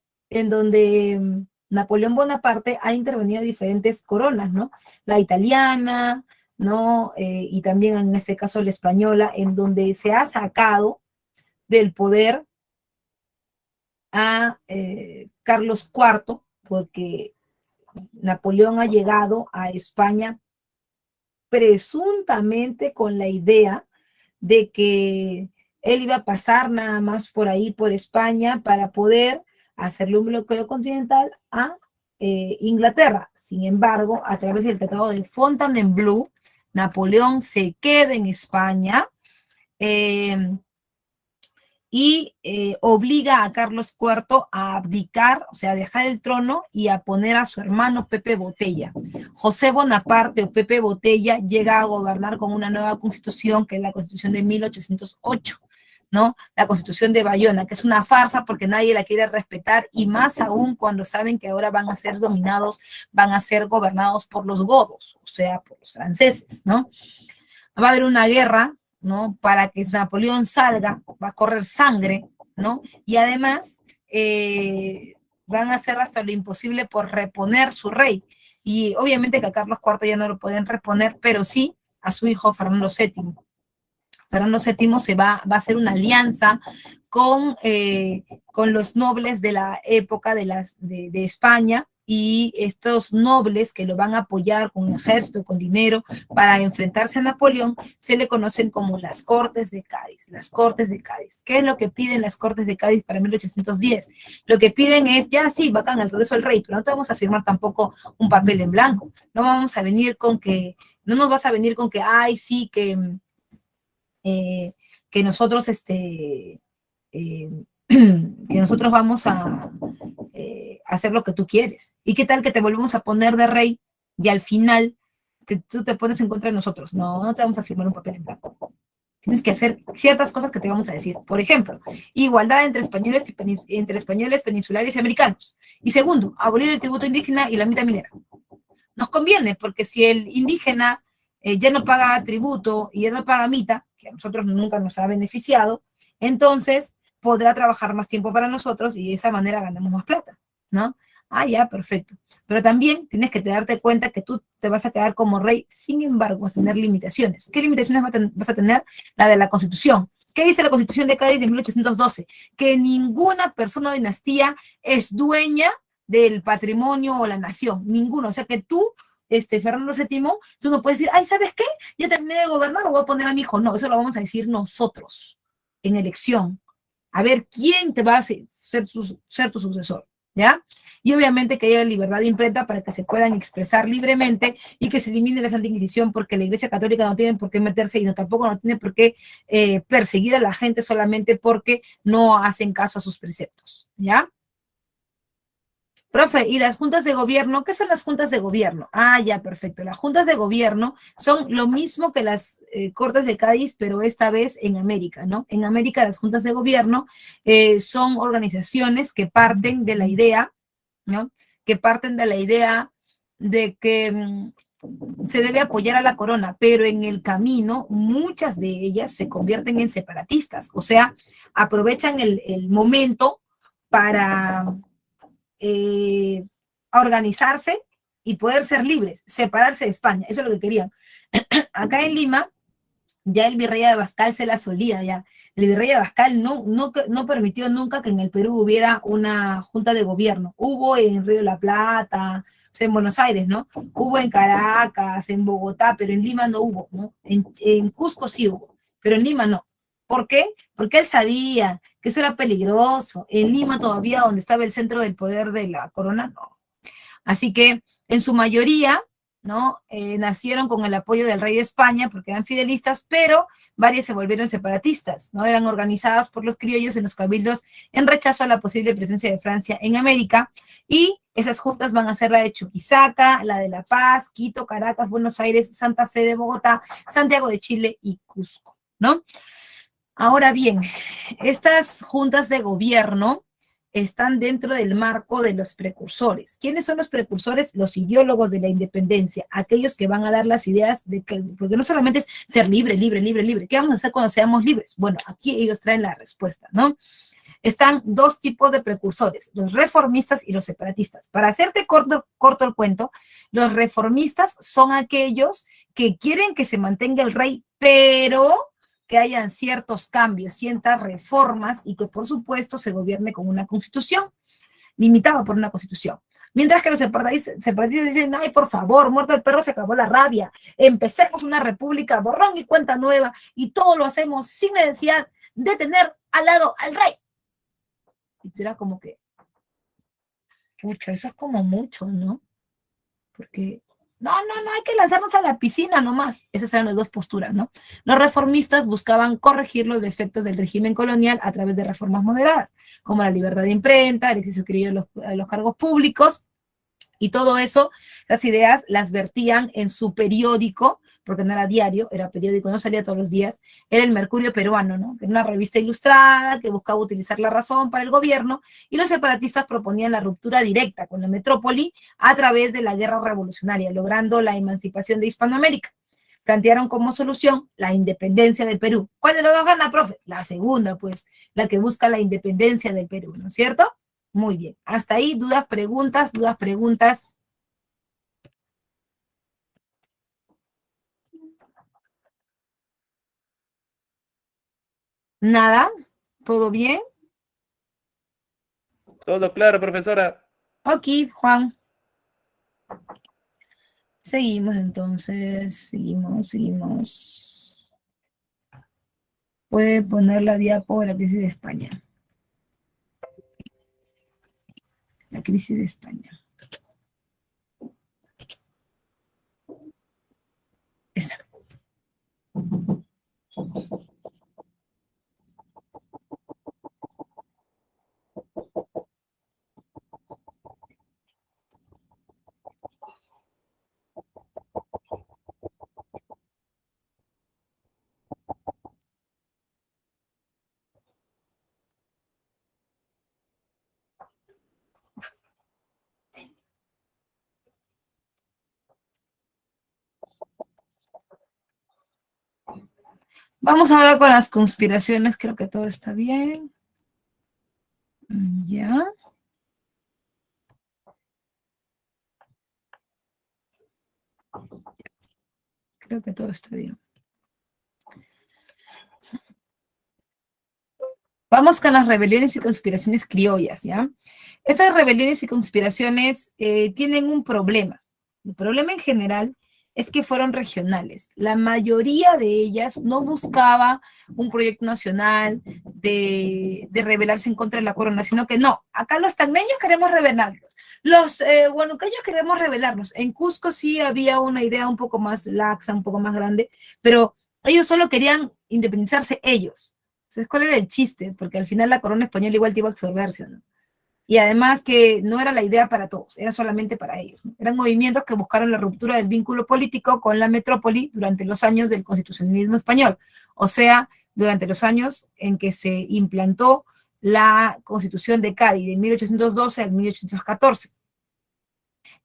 [SPEAKER 1] Napoleón Bonaparte ha intervenido diferentes coronas, ¿no? La italiana, ¿no? Y también en este caso la española, en donde se ha sacado del poder a Carlos IV, porque Napoleón ha llegado a España presuntamente con la idea de que él iba a pasar nada más por ahí, por España, para poder hacerle un bloqueo continental a Inglaterra. Sin embargo, a través del Tratado de Fontainebleau, Napoleón se queda en España eh, y obliga a Carlos IV a abdicar, o sea, a dejar el trono y a poner a su hermano Pepe Botella. José Bonaparte o Pepe Botella llega a gobernar con una nueva constitución, que es la constitución de 1808. ¿No? La constitución de Bayona, que es una farsa porque nadie la quiere respetar y más aún cuando saben que ahora van a ser dominados, van a ser gobernados por los godos, o sea, por los franceses, ¿no? Va a haber una guerra, ¿no? Para que Napoleón salga, va a correr sangre, ¿no? Y además van a hacer hasta lo imposible por reponer su rey. Y obviamente que a Carlos IV ya no lo pueden reponer, pero sí a su hijo Fernando VII. Fernando VII va a hacer una alianza con los nobles de la época de España y estos nobles que lo van a apoyar con ejército, con dinero, para enfrentarse a Napoleón, se le conocen como las Cortes de Cádiz. Las Cortes de Cádiz. ¿Qué es lo que piden las Cortes de Cádiz para 1810? Lo que piden es, ya sí, bacán, el regreso del rey, pero no te vamos a firmar tampoco un papel en blanco. No vamos a venir con que, no nos vas a venir con que, ay, sí, eh, que nosotros, eh, que nosotros vamos a hacer lo que tú quieres. ¿Y qué tal que te volvemos a poner de rey y al final tú te pones en contra de nosotros? No, no te vamos a firmar un papel en blanco. Tienes que hacer ciertas cosas que te vamos a decir. Por ejemplo, igualdad entre españoles peninsulares y americanos. Y segundo, abolir el tributo indígena y la mitad minera. Nos conviene, porque si el indígena ya no paga tributo y ya no paga mita, que a nosotros nunca nos ha beneficiado, entonces podrá trabajar más tiempo para nosotros y de esa manera ganamos más plata, ¿no? Ah, ya, perfecto. Pero también tienes que darte cuenta que tú te vas a quedar como rey, sin embargo, vas a tener limitaciones. ¿Qué limitaciones vas a tener? La de la Constitución. ¿Qué dice la Constitución de Cádiz de 1812? Que ninguna persona o dinastía es dueña del patrimonio o la nación, ninguno. O sea que tú, Fernando VII, tú no puedes decir, ay, ¿sabes qué? Ya terminé de gobernar, lo voy a poner a mi hijo. No, eso lo vamos a decir nosotros en elección. A ver quién te va a ser tu sucesor, ¿ya? Y obviamente que haya libertad de imprenta para que se puedan expresar libremente y que se elimine la Santa Inquisición, porque la Iglesia Católica no tiene por qué meterse y tampoco no tiene por qué perseguir a la gente solamente porque no hacen caso a sus preceptos, ¿ya? Profe, ¿y las juntas de gobierno? ¿Qué son las juntas de gobierno? Ah, ya, perfecto. Las juntas de gobierno son lo mismo que las Cortes de Cádiz, pero esta vez en América, ¿no? En América las juntas de gobierno son organizaciones que parten de la idea, ¿no? Que parten de la idea de que se debe apoyar a la corona, pero en el camino muchas de ellas se convierten en separatistas, o sea, aprovechan el momento para a organizarse y poder ser libres, separarse de España. Eso es lo que querían. Acá en Lima, ya el virrey de Abascal se la solía, ya. El virrey de Abascal no permitió nunca que en el Perú hubiera una junta de gobierno. Hubo en Río de la Plata, sea, en Buenos Aires, ¿no? Hubo en Caracas, en Bogotá, pero en Lima no hubo, ¿no? En Cusco sí hubo, pero en Lima no. ¿Por qué? Porque él sabía que eso era peligroso. En Lima todavía, donde estaba el centro del poder de la corona, no. Así que en su mayoría, ¿no? Nacieron con el apoyo del rey de España porque eran fidelistas, pero varias se volvieron separatistas, ¿no? Eran organizadas por los criollos en los cabildos en rechazo a la posible presencia de Francia en América, y esas juntas van a ser la de Chuquisaca, la de La Paz, Quito, Caracas, Buenos Aires, Santa Fe de Bogotá, Santiago de Chile y Cusco, ¿no? Ahora bien, estas juntas de gobierno están dentro del marco de los precursores. ¿Quiénes son los precursores? Los ideólogos de la independencia, aquellos que van a dar las ideas de que, porque no solamente es ser libre, libre, libre, libre. ¿Qué vamos a hacer cuando seamos libres? Bueno, aquí ellos traen la respuesta, ¿no? Están dos tipos de precursores, los reformistas y los separatistas. Para hacerte corto el cuento, los reformistas son aquellos que quieren que se mantenga el rey, pero que hayan ciertos cambios, ciertas reformas y que por supuesto se gobierne con una constitución, limitada por una constitución. Mientras que los separatistas dicen, ay, por favor, muerto el perro, se acabó la rabia, empecemos una república, borrón y cuenta nueva, y todo lo hacemos sin necesidad de tener al lado al rey. Y tú era como que, pucha, eso es como mucho, ¿no? Porque no, hay que lanzarnos a la piscina nomás. Esas eran las dos posturas, ¿no? Los reformistas buscaban corregir los defectos del régimen colonial a través de reformas moderadas, como la libertad de imprenta, el exceso criollo de los cargos públicos, y todo eso, las ideas las vertían en su periódico, porque no era diario, era periódico, no salía todos los días, era el Mercurio Peruano, ¿no? Que era una revista ilustrada que buscaba utilizar la razón para el gobierno, y los separatistas proponían la ruptura directa con la metrópoli a través de la guerra revolucionaria, logrando la emancipación de Hispanoamérica. Plantearon como solución la independencia del Perú. ¿Cuál de los dos gana, profe? La segunda, pues, la que busca la independencia del Perú, ¿no es cierto? Muy bien. Hasta ahí, dudas, preguntas, dudas, preguntas. Nada, ¿todo bien?
[SPEAKER 2] Todo claro, profesora.
[SPEAKER 1] Ok, Juan. Seguimos entonces, seguimos. Puede poner la diapo de la crisis de España. La crisis de España. Esa. Vamos a hablar con las conspiraciones, creo que todo está bien. Ya. Creo que todo está bien. Vamos con las rebeliones y conspiraciones criollas, ¿ya? Estas rebeliones y conspiraciones tienen un problema. El problema en general es que fueron regionales. La mayoría de ellas no buscaba un proyecto nacional de rebelarse en contra de la corona, sino que no, acá los tacneños queremos rebelarnos, los huanuqueños queremos rebelarnos. En Cusco sí había una idea un poco más laxa, un poco más grande, pero ellos solo querían independizarse ellos. Entonces, ¿cuál era el chiste? Porque al final la corona española igual te iba a absorberse, ¿no? Y además que no era la idea para todos, era solamente para ellos, ¿no? Eran movimientos que buscaron la ruptura del vínculo político con la metrópoli durante los años del constitucionalismo español, o sea, durante los años en que se implantó la Constitución de Cádiz de 1812 al 1814.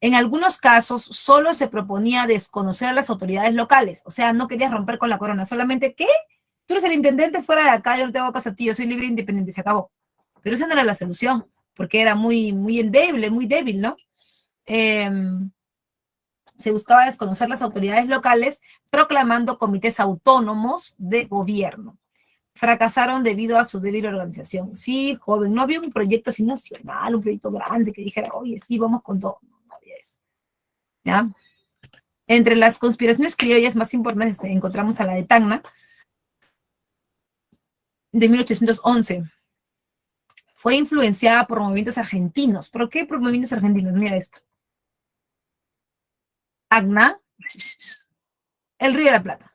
[SPEAKER 1] En algunos casos solo se proponía desconocer a las autoridades locales, o sea, no querías romper con la corona, solamente, ¿qué? Tú eres el intendente fuera de acá, yo no te hago caso a ti, yo soy libre e independiente, se acabó. Pero esa no era la solución, porque era muy endeble, muy débil, ¿no? Eh, Se buscaba desconocer las autoridades locales proclamando comités autónomos de gobierno. Fracasaron debido a su débil organización. Sí, joven, no había un proyecto así nacional, un proyecto grande que dijera, oye, sí, vamos con todo. No, no había eso. ¿ya? Entre las conspiraciones criollas más importantes encontramos a la de Tacna, de 1811. Fue influenciada por movimientos argentinos. ¿Por qué por movimientos argentinos? Mira esto. Tacna, el Río de la Plata.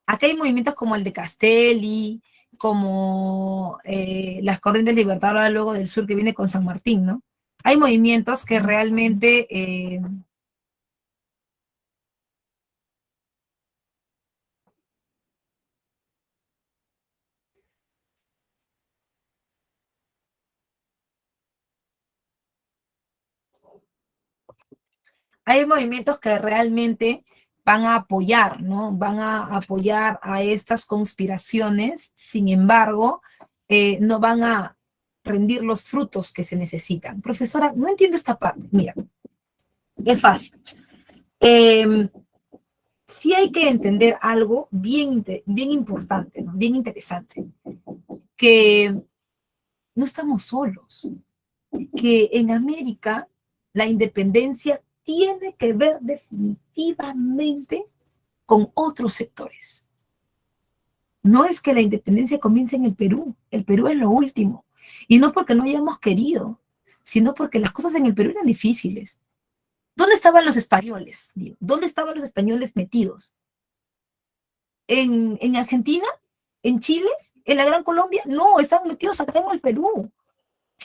[SPEAKER 1] Acá hay movimientos como el de Castelli, como las corrientes libertadoras luego del sur que viene con San Martín, ¿no? Hay movimientos que realmente hay movimientos que realmente van a apoyar, ¿no? Van a apoyar a estas conspiraciones, sin embargo, no van a rendir los frutos que se necesitan. Profesora, no entiendo esta parte. Mira, es fácil. Sí hay que entender algo bien importante, ¿no? Bien interesante, que no estamos solos, que en América la independencia tiene que ver definitivamente con otros sectores. No es que la independencia comience en el Perú es lo último, y no porque no hayamos querido, sino porque las cosas en el Perú eran difíciles. ¿Dónde estaban los españoles? Digo, ¿dónde estaban los españoles metidos? ¿En Argentina? ¿En Chile? ¿En la Gran Colombia? No, están metidos acá en el Perú.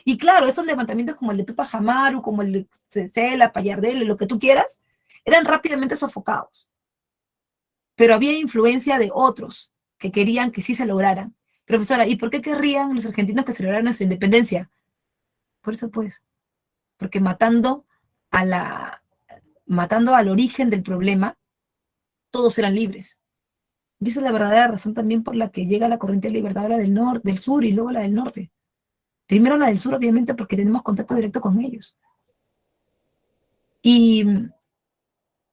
[SPEAKER 1] Y claro, esos levantamientos como el de Tupac Amaru, como el de Cela, Payardel, lo que tú quieras, eran rápidamente sofocados. Pero había influencia de otros que querían que sí se lograran. Profesora, ¿y por qué querrían los argentinos que celebraran su independencia? Por eso pues, porque a la, matando al origen del problema, todos eran libres. Y esa es la verdadera razón también por la que llega la corriente libertadora del norte, del sur y luego la del norte. Primero la del sur, obviamente, porque tenemos contacto directo con ellos. Y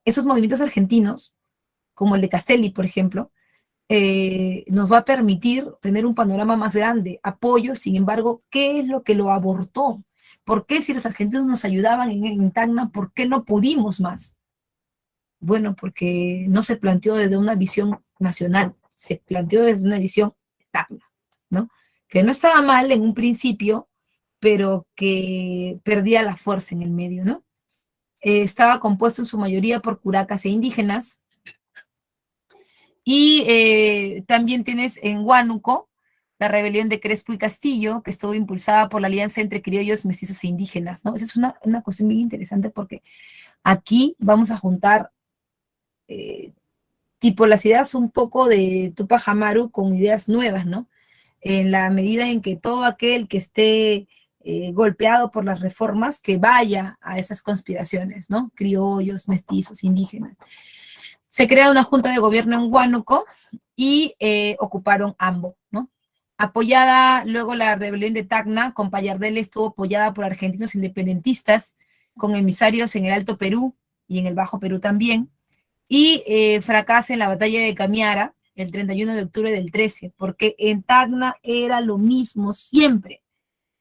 [SPEAKER 1] esos movimientos argentinos, como el de Castelli, por ejemplo, nos va a permitir tener un panorama más grande, apoyo, sin embargo, ¿qué es lo que lo abortó? ¿Por qué si los argentinos nos ayudaban en Tacna, por qué no pudimos más? Bueno, porque no se planteó desde una visión nacional, se planteó desde una visión de Tacna, ¿no? Que no estaba mal en un principio, pero que perdía la fuerza en el medio, ¿no? Estaba compuesto en su mayoría por curacas e indígenas, y también tienes en Huánuco la rebelión de Crespo y Castillo, que estuvo impulsada por la alianza entre criollos, mestizos e indígenas, ¿no? Esa es una cuestión bien interesante porque aquí vamos a juntar eh, tipo las ideas un poco de Tupac Amaru con ideas nuevas, ¿no? En la medida en que todo aquel que esté golpeado por las reformas, que vaya a esas conspiraciones, ¿no? Criollos, mestizos, indígenas. Se crea una junta de gobierno en Huánuco y ocuparon Ambo, ¿no? Apoyada luego la rebelión de Tacna, con Payardel estuvo apoyada por argentinos independentistas, con emisarios en el Alto Perú y en el Bajo Perú también, y fracasa en la batalla de Camiara el 31 de octubre del 13, porque en Tacna era lo mismo siempre,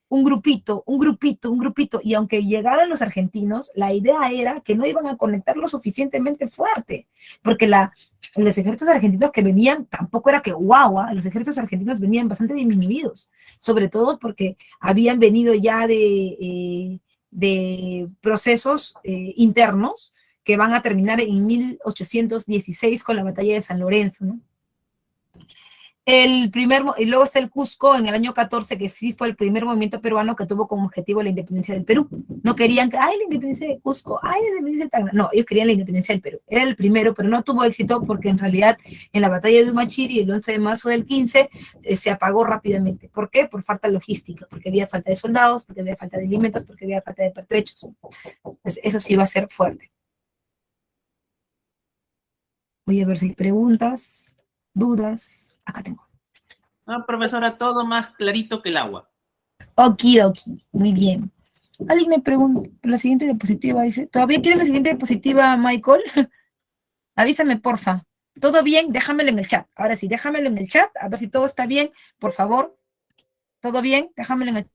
[SPEAKER 1] un grupito, un grupito, un grupito, y aunque llegaran los argentinos, la idea era que no iban a conectar lo suficientemente fuerte, porque los ejércitos argentinos que venían tampoco era que guau, ¿eh? Los ejércitos argentinos venían bastante disminuidos, sobre todo porque habían venido ya de procesos internos que van a terminar en 1816 con la batalla de San Lorenzo, ¿no? Y luego está el Cusco en el año 14, que sí fue el primer movimiento peruano que tuvo como objetivo la independencia del Perú. No querían que, ay, la independencia de Cusco, ay, la independencia de Tacna. No, ellos querían la independencia del Perú. Era el primero, pero no tuvo éxito porque en realidad en la batalla de Humachiri, el 11 de marzo del 15, se apagó rápidamente. ¿Por qué? Por falta logística, porque había falta de soldados, porque había falta de alimentos, porque había falta de pertrechos. Entonces, eso sí iba a ser fuerte. Voy a ver si hay preguntas, dudas. Acá tengo.
[SPEAKER 2] No, profesora, todo más clarito que el agua.
[SPEAKER 1] Okidoki, muy bien. Alguien me pregunta, la siguiente diapositiva dice, ¿todavía quieren la siguiente diapositiva, Michael? Avísame, porfa. ¿Todo bien? Déjamelo en el chat. Ahora sí, déjamelo en el chat, a ver si todo está bien, por favor. ¿Todo bien? Déjamelo en el chat.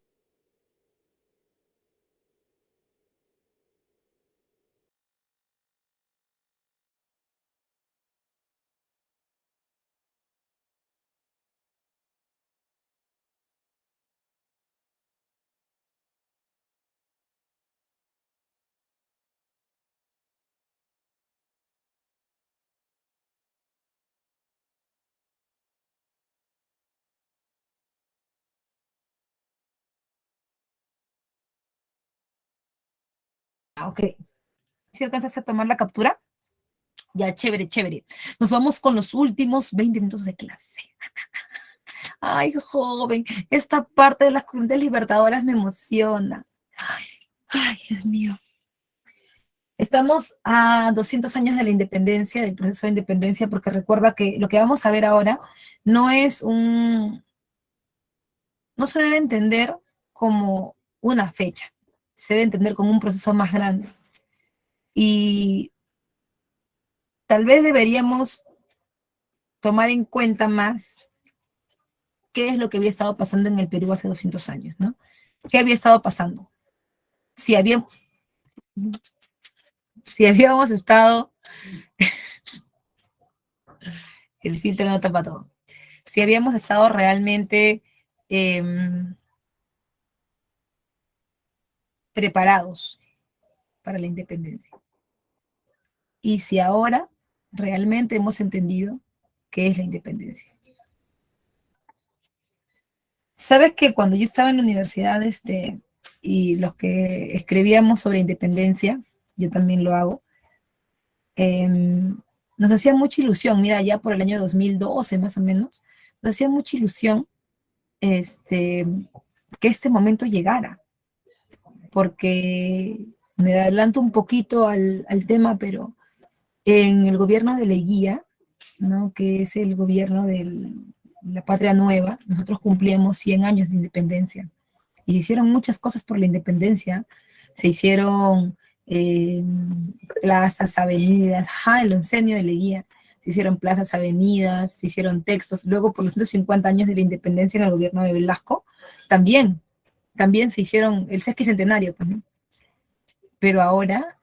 [SPEAKER 1] Ok. ¿Si alcanzas a tomar la captura? Ya, chévere, chévere. Nos vamos con los últimos 20 minutos de clase. Ay, joven, esta parte de las corrientes libertadoras me emociona. Ay, Dios mío. Estamos a 200 años de la independencia, del proceso de independencia, porque recuerda que lo que vamos a ver ahora no es no se debe entender como una fecha, se debe entender como un proceso más grande. Y tal vez deberíamos tomar en cuenta más qué es lo que había estado pasando en el Perú hace 200 años, ¿no? ¿Qué había estado pasando? Si, había, si habíamos estado, el filtro no tapa todo, si habíamos estado realmente eh, preparados para la independencia. Y si ahora realmente hemos entendido qué es la independencia. Sabes que cuando yo estaba en la universidad, y los que escribíamos sobre independencia, yo también lo hago, eh, nos hacía mucha ilusión, mira, ya por el año 2012 más o menos, nos hacía mucha ilusión que este momento llegara, porque me adelanto un poquito al tema, pero en el gobierno de Leguía, ¿no? Que es el gobierno de la Patria Nueva, nosotros cumplíamos 100 años de independencia y se hicieron muchas cosas por la independencia, se hicieron eh, plazas, avenidas, el oncenio de Leguía, se hicieron plazas, avenidas, se hicieron textos, luego por los 150 años de la independencia en el gobierno de Velasco, también, también se hicieron el sesquicentenario, pues, ¿no? Pero ahora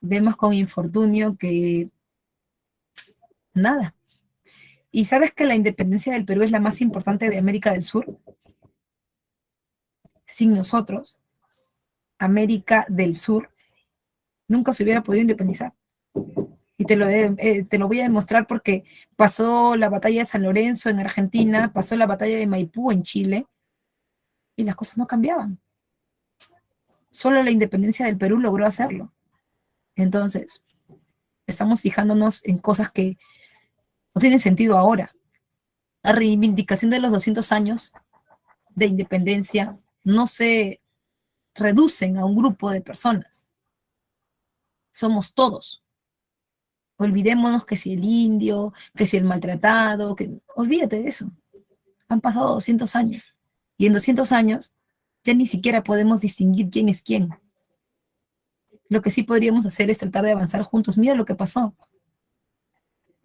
[SPEAKER 1] vemos con infortunio que nada. ¿Y sabes que la independencia del Perú es la más importante de América del Sur? Sin nosotros, América del Sur nunca se hubiera podido independizar. Y te lo voy a demostrar porque pasó la batalla de San Lorenzo en Argentina, pasó la batalla de Maipú en Chile, y las cosas no cambiaban. Solo la independencia del Perú logró hacerlo. Entonces, estamos fijándonos en cosas que no tienen sentido ahora. La reivindicación de los 200 años de independencia no se reducen a un grupo de personas. Somos todos. Olvidémonos que si el indio, que si el maltratado, olvídate de eso. Han pasado 200 años. Y en 200 años ya ni siquiera podemos distinguir quién es quién. Lo que sí podríamos hacer es tratar de avanzar juntos. Mira lo que pasó.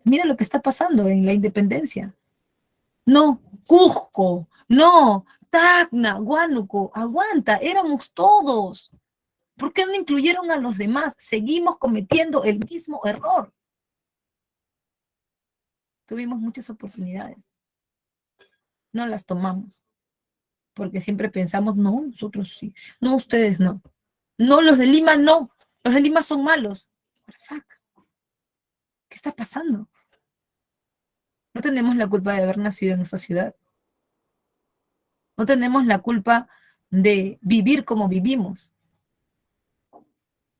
[SPEAKER 1] Mira lo que está pasando en la independencia. No, Cusco, no, Tacna, Huánuco, aguanta, éramos todos. ¿Por qué no incluyeron a los demás? Seguimos cometiendo el mismo error. Tuvimos muchas oportunidades. No las tomamos. Porque siempre pensamos, no, nosotros sí. No, ustedes no. No, los de Lima no. Los de Lima son malos. What the fuck? ¿Qué está pasando? No tenemos la culpa de haber nacido en esa ciudad. No tenemos la culpa de vivir como vivimos.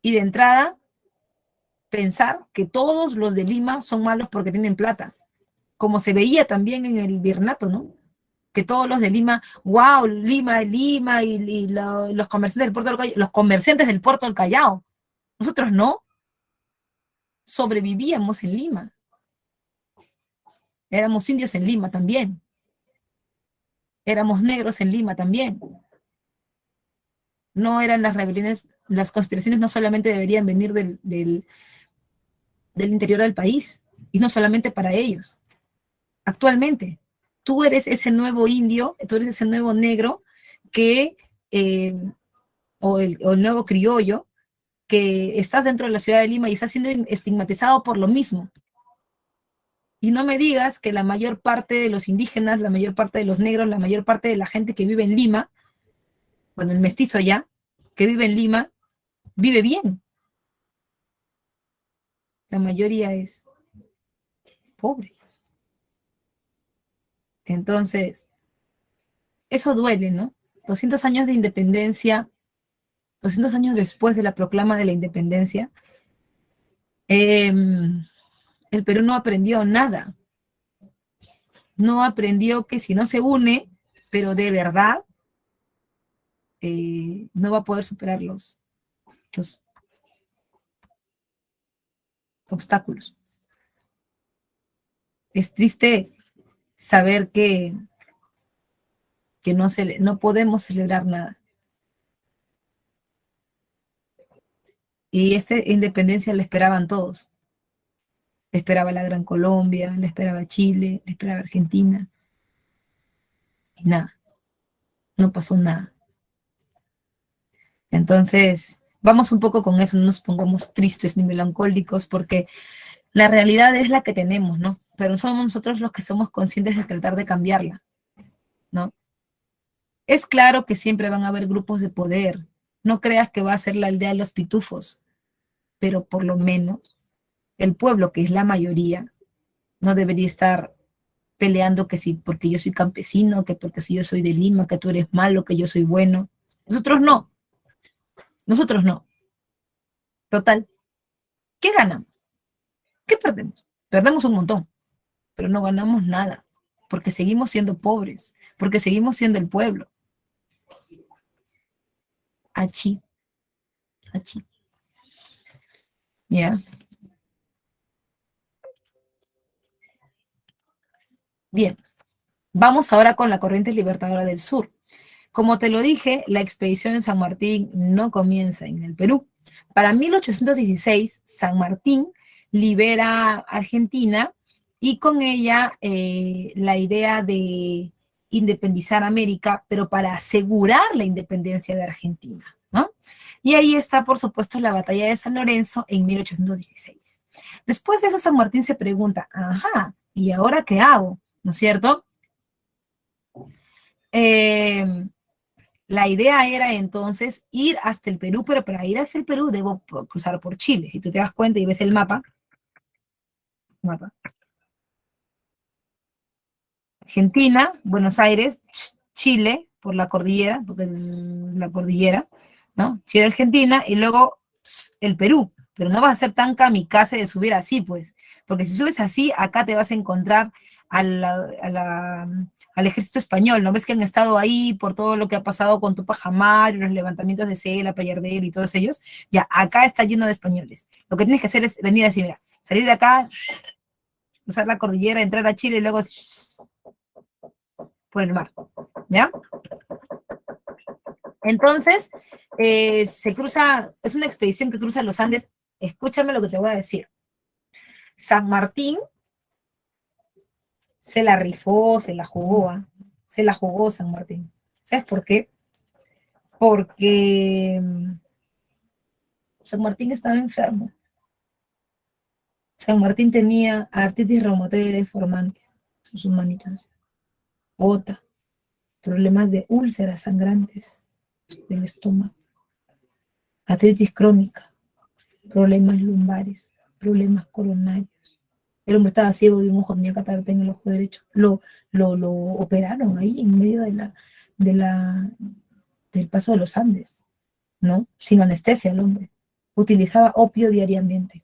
[SPEAKER 1] Y de entrada, pensar que todos los de Lima son malos porque tienen plata. Como se veía también en el Virreinato, ¿no? Que todos los de Lima, wow, Lima, Lima, los comerciantes del puerto del Callao, los comerciantes del puerto del Callao. Nosotros no, sobrevivíamos en Lima. Éramos indios en Lima también. Éramos negros en Lima también. No eran las rebeliones, las conspiraciones no solamente deberían venir del interior del país, y no solamente para ellos. Actualmente, tú eres ese nuevo indio, tú eres ese nuevo negro que, o el nuevo criollo, que estás dentro de la ciudad de Lima y estás siendo estigmatizado por lo mismo. Y no me digas que la mayor parte de los indígenas, la mayor parte de los negros, la mayor parte de la gente que vive en Lima, bueno, el mestizo ya, que vive en Lima, vive bien. La mayoría es pobre. Entonces, eso duele, ¿no? 200 años de independencia 200 años después de la proclama de la independencia, el Perú no aprendió nada. No aprendió que si no se une, pero de verdad, no va a poder superar los obstáculos. Es triste saber que no podemos celebrar nada. Y esa independencia la esperaban todos. Le esperaba la Gran Colombia, le esperaba Chile, le esperaba Argentina. Y nada, no pasó nada. Entonces, vamos un poco con eso, no nos pongamos tristes ni melancólicos, porque la realidad es la que tenemos, ¿no? Pero somos nosotros los que somos conscientes de tratar de cambiarla, ¿no? Es claro que siempre van a haber grupos de poder. No creas que va a ser la aldea de los pitufos, pero por lo menos el pueblo, que es la mayoría, no debería estar peleando que sí, porque yo soy campesino, que porque si yo soy de Lima, que tú eres malo, que yo soy bueno. Nosotros no, nosotros no. Total, ¿qué ganamos? ¿Qué perdemos? Perdemos un montón, pero no ganamos nada, porque seguimos siendo pobres, porque seguimos siendo el pueblo. Achí, achí. ¿Ya? Bien, vamos ahora con la corriente libertadora del sur. Como te lo dije, la expedición de San Martín no comienza en el Perú. Para 1816, San Martín libera Argentina y con ella la idea de independizar América, pero para asegurar la independencia de Argentina, ¿no? Y ahí está, por supuesto, la batalla de San Lorenzo en 1816. Después de eso, San Martín se pregunta, ajá, ¿y ahora qué hago? ¿No es cierto? La idea era entonces ir hasta el Perú, pero para ir hasta el Perú debo cruzar por Chile. Si tú te das cuenta y ves el mapa, Argentina, Buenos Aires, Chile, por la cordillera, porque la cordillera, ¿no? Chile, Argentina, y luego el Perú. Pero no vas a ser tan kamikaze de subir así, pues, porque si subes así, acá te vas a encontrar al ejército español, ¿no ves que han estado ahí por todo lo que ha pasado con Tupac Amaru, los levantamientos de Cela, Pallardel y todos ellos? Ya, acá está lleno de españoles. Lo que tienes que hacer es venir así, mira, salir de acá, cruzar la cordillera, entrar a Chile y luego por el mar, ¿ya? Entonces, se cruza, es una expedición que cruza los Andes. Escúchame lo que te voy a decir. San Martín se la rifó, se la jugó, ¿eh? Se la jugó San Martín. ¿Sabes por qué? Porque San Martín estaba enfermo. San Martín tenía artritis reumatoide deformante, sus manitos, gota, problemas de úlceras sangrantes del estómago, artritis crónica, problemas lumbares, problemas coronarios. El hombre estaba ciego de un ojo, tenía catarata en el ojo derecho. Lo operaron ahí en medio del paso de los Andes, ¿no? Sin anestesia el hombre. Utilizaba opio diariamente,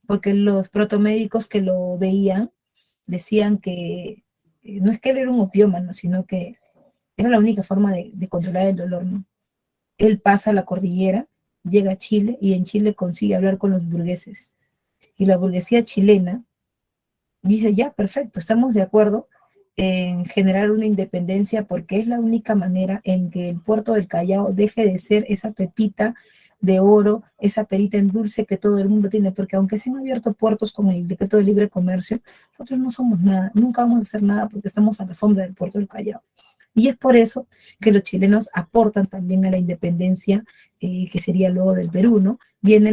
[SPEAKER 1] porque los protomédicos que lo veían decían que no es que él era un opiómano, sino que era la única forma de controlar el dolor, ¿no? Él pasa la cordillera, llega a Chile y en Chile consigue hablar con los burgueses. Y la burguesía chilena dice, ya, perfecto, estamos de acuerdo en generar una independencia porque es la única manera en que el puerto del Callao deje de ser esa pepita de oro, esa perita en dulce que todo el mundo tiene, porque aunque se han abierto puertos con el decreto de libre comercio, nosotros no somos nada, nunca vamos a hacer nada porque estamos a la sombra del puerto del Callao. Y es por eso que los chilenos aportan también a la independencia, que sería luego del Perú, ¿no? Viene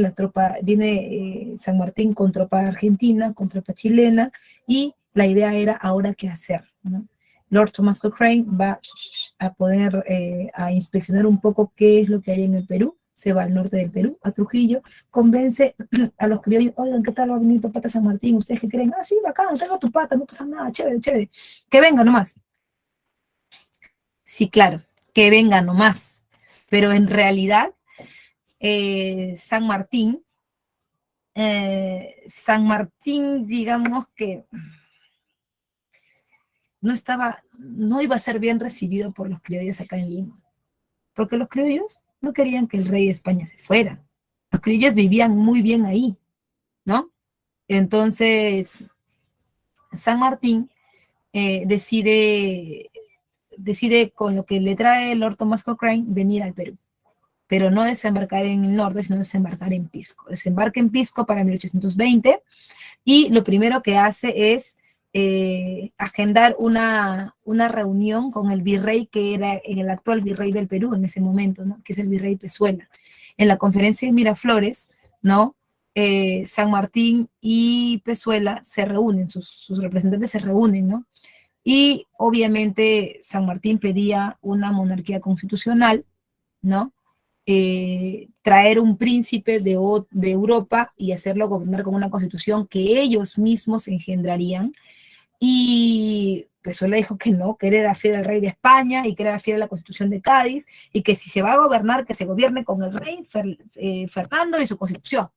[SPEAKER 1] San Martín con tropa argentina, con tropa chilena, y la idea era ahora qué hacer, ¿no? Lord Thomas Cochrane va a poder a inspeccionar un poco qué es lo que hay en el Perú, se va al norte del Perú, a Trujillo, convence a los criollos, oigan, ¿qué tal va a venir tu pata San Martín? ¿Ustedes qué creen? Ah, sí, bacán, tengo tu pata, no pasa nada, chévere, chévere, que venga nomás. Sí, claro, que venga nomás. Pero en realidad San Martín, digamos que no iba a ser bien recibido por los criollos acá en Lima, porque los criollos no querían que el rey de España se fuera. Los criollos vivían muy bien ahí, ¿no? Entonces, San Martín decide con lo que le trae el Lord Thomas Cochrane venir al Perú, pero no desembarcar en el norte, sino desembarcar en Pisco. Desembarca en Pisco para 1820 y lo primero que hace es agendar una reunión con el virrey que era el actual virrey del Perú en ese momento, ¿no? Que es el virrey Pezuela. En la conferencia de Miraflores, ¿no? San Martín y Pezuela se reúnen, sus representantes se reúnen, ¿no? Y obviamente San Martín pedía una monarquía constitucional, ¿no? Traer un príncipe de Europa y hacerlo gobernar con una constitución que ellos mismos engendrarían. Y Pezuela dijo que no, que él era fiel al rey de España y que era fiel a la constitución de Cádiz y que si se va a gobernar, que se gobierne con el rey Fernando y su constitución.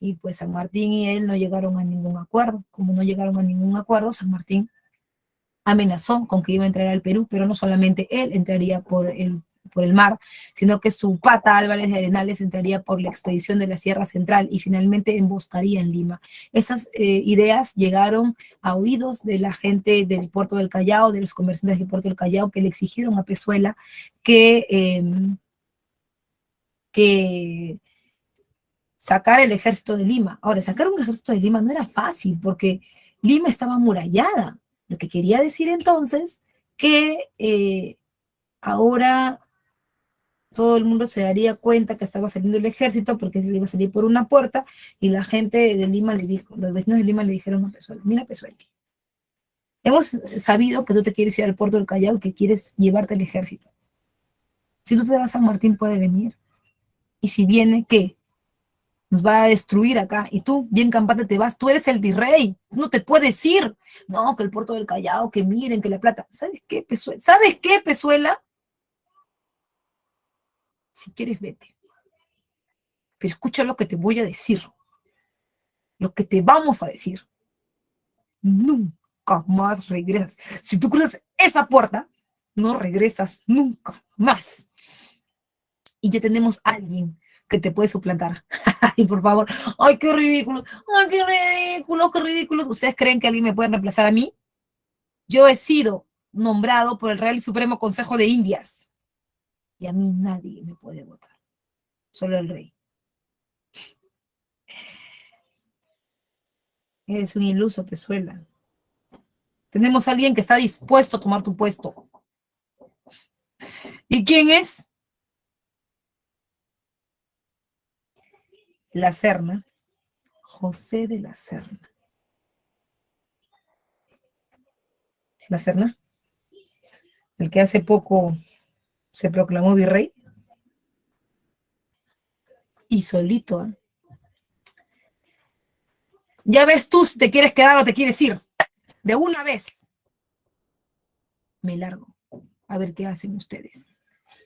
[SPEAKER 1] Y pues San Martín y él no llegaron a ningún acuerdo. Como no llegaron a ningún acuerdo, San Martín amenazó con que iba a entrar al Perú, pero no solamente él entraría por el mar, sino que su pata Álvarez de Arenales entraría por la expedición de la Sierra Central y finalmente emboscaría en Lima. Esas ideas llegaron a oídos de la gente del puerto del Callao, de los comerciantes del puerto del Callao, que le exigieron a Pezuela que sacar el ejército de Lima. Ahora, sacar un ejército de Lima no era fácil, porque Lima estaba amurallada. Lo que quería decir entonces que ahora todo el mundo se daría cuenta que estaba saliendo el ejército porque iba a salir por una puerta y la gente de Lima le dijo, los vecinos de Lima le dijeron a Pezuela, mira Pezuela, hemos sabido que tú te quieres ir al puerto del Callao y que quieres llevarte el ejército. Si tú te vas a San Martín puede venir. Y si viene, ¿qué? Nos va a destruir acá. Y tú, bien campante, te vas. Tú eres el virrey. No te puedes ir. No, que el puerto del Callao, que miren, que la plata. ¿Sabes qué, Pezuela? ¿Sabes qué, Pezuela? Si quieres, vete. Pero escucha lo que te voy a decir. Lo que te vamos a decir. Nunca más regresas. Si tú cruzas esa puerta, no regresas nunca más. Y ya tenemos a alguien que te puede suplantar. Y por favor, ¡ay, qué ridículo! ¡Ay, qué ridículo, qué ridículos! ¿Ustedes creen que alguien me puede reemplazar a mí? Yo he sido nombrado por el Real y Supremo Consejo de Indias. Y a mí nadie me puede votar. Solo el rey. Eres un iluso, Pezuela. Tenemos a alguien que está dispuesto a tomar tu puesto. ¿Y quién es? La Serna. José de la Serna. La Serna, el que hace poco se proclamó virrey. Y solito, ¿eh? Ya ves tú si te quieres quedar o te quieres ir. De una vez. Me largo. A ver qué hacen ustedes.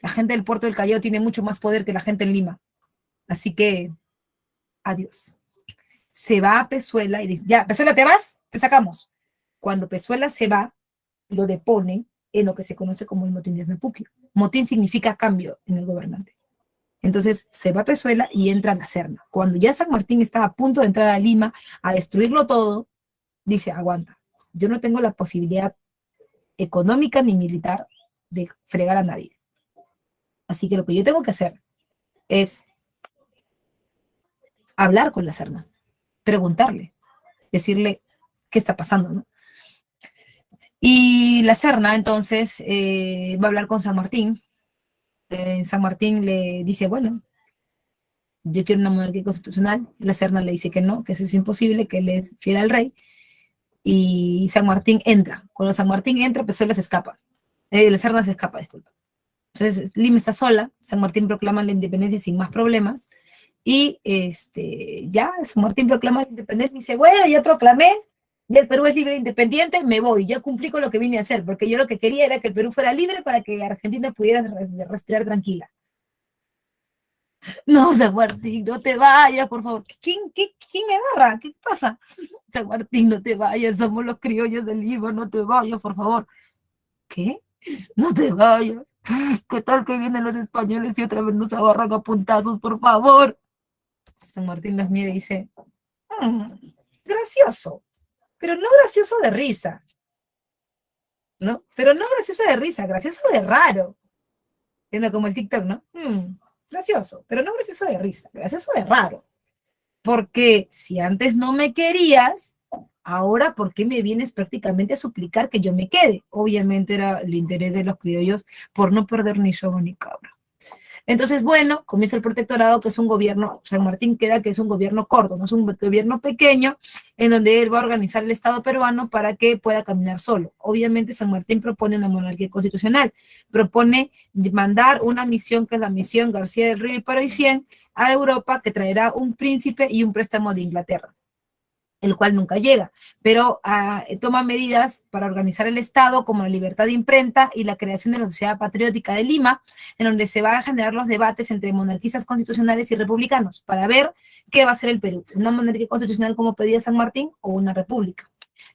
[SPEAKER 1] La gente del puerto del Callao tiene mucho más poder que la gente en Lima. Así que, adiós. Se va a Pezuela y dice, ya, Pezuela, ¿te vas? Te sacamos. Cuando Pezuela se va, lo deponen en lo que se conoce como el motín de Snapuquio. Motín significa cambio en el gobernante. Entonces se va a Pezuela y entra a la Serna. Cuando ya San Martín estaba a punto de entrar a Lima a destruirlo todo, dice, aguanta, yo no tengo la posibilidad económica ni militar de fregar a nadie. Así que lo que yo tengo que hacer es hablar con la Serna, preguntarle, decirle qué está pasando, ¿no? Y la Serna entonces va a hablar con San Martín. San Martín le dice, bueno, yo quiero una monarquía constitucional. La Serna le dice que no, que eso es imposible, que él es fiel al rey. Y San Martín entra. Cuando San Martín entra, Pezuela se escapa. La Serna se escapa, disculpa. Entonces Lima está sola, San Martín proclama la independencia sin más problemas. Y ya San Martín proclama la independencia y dice, bueno, ya proclamé, ya el Perú es libre e independiente, me voy, ya cumplí con lo que vine a hacer, porque yo lo que quería era que el Perú fuera libre para que Argentina pudiera respirar tranquila. No, San Martín, no te vayas, por favor. ¿Quién me agarra? ¿Qué pasa? San Martín, no te vayas, somos los criollos del Lima, no te vayas, por favor. ¿Qué? No te vayas. ¿Qué tal que vienen los españoles y otra vez nos agarran a puntazos, por favor? San Martín los mira y dice, "Mm, gracioso, pero no gracioso de risa, ¿no? Pero no gracioso de risa, gracioso de raro. Siendo como el TikTok, ¿no? Gracioso, pero no gracioso de risa, gracioso de raro. Porque si antes no me querías, ahora, ¿por qué me vienes prácticamente a suplicar que yo me quede? Obviamente era el interés de los criollos por no perder ni show ni cabra. Entonces, bueno, comienza el protectorado, que es un gobierno, San Martín queda que es un gobierno corto, no es un gobierno pequeño, en donde él va a organizar el Estado peruano para que pueda caminar solo. Obviamente, San Martín propone una monarquía constitucional, propone mandar una misión, que es la misión García del Río y Parisien, a Europa, que traerá un príncipe y un préstamo de Inglaterra, el cual nunca llega, pero toma medidas para organizar el Estado, como la libertad de imprenta y la creación de la Sociedad Patriótica de Lima, en donde se van a generar los debates entre monarquistas constitucionales y republicanos, para ver qué va a ser el Perú, una monarquía constitucional como pedía San Martín o una república.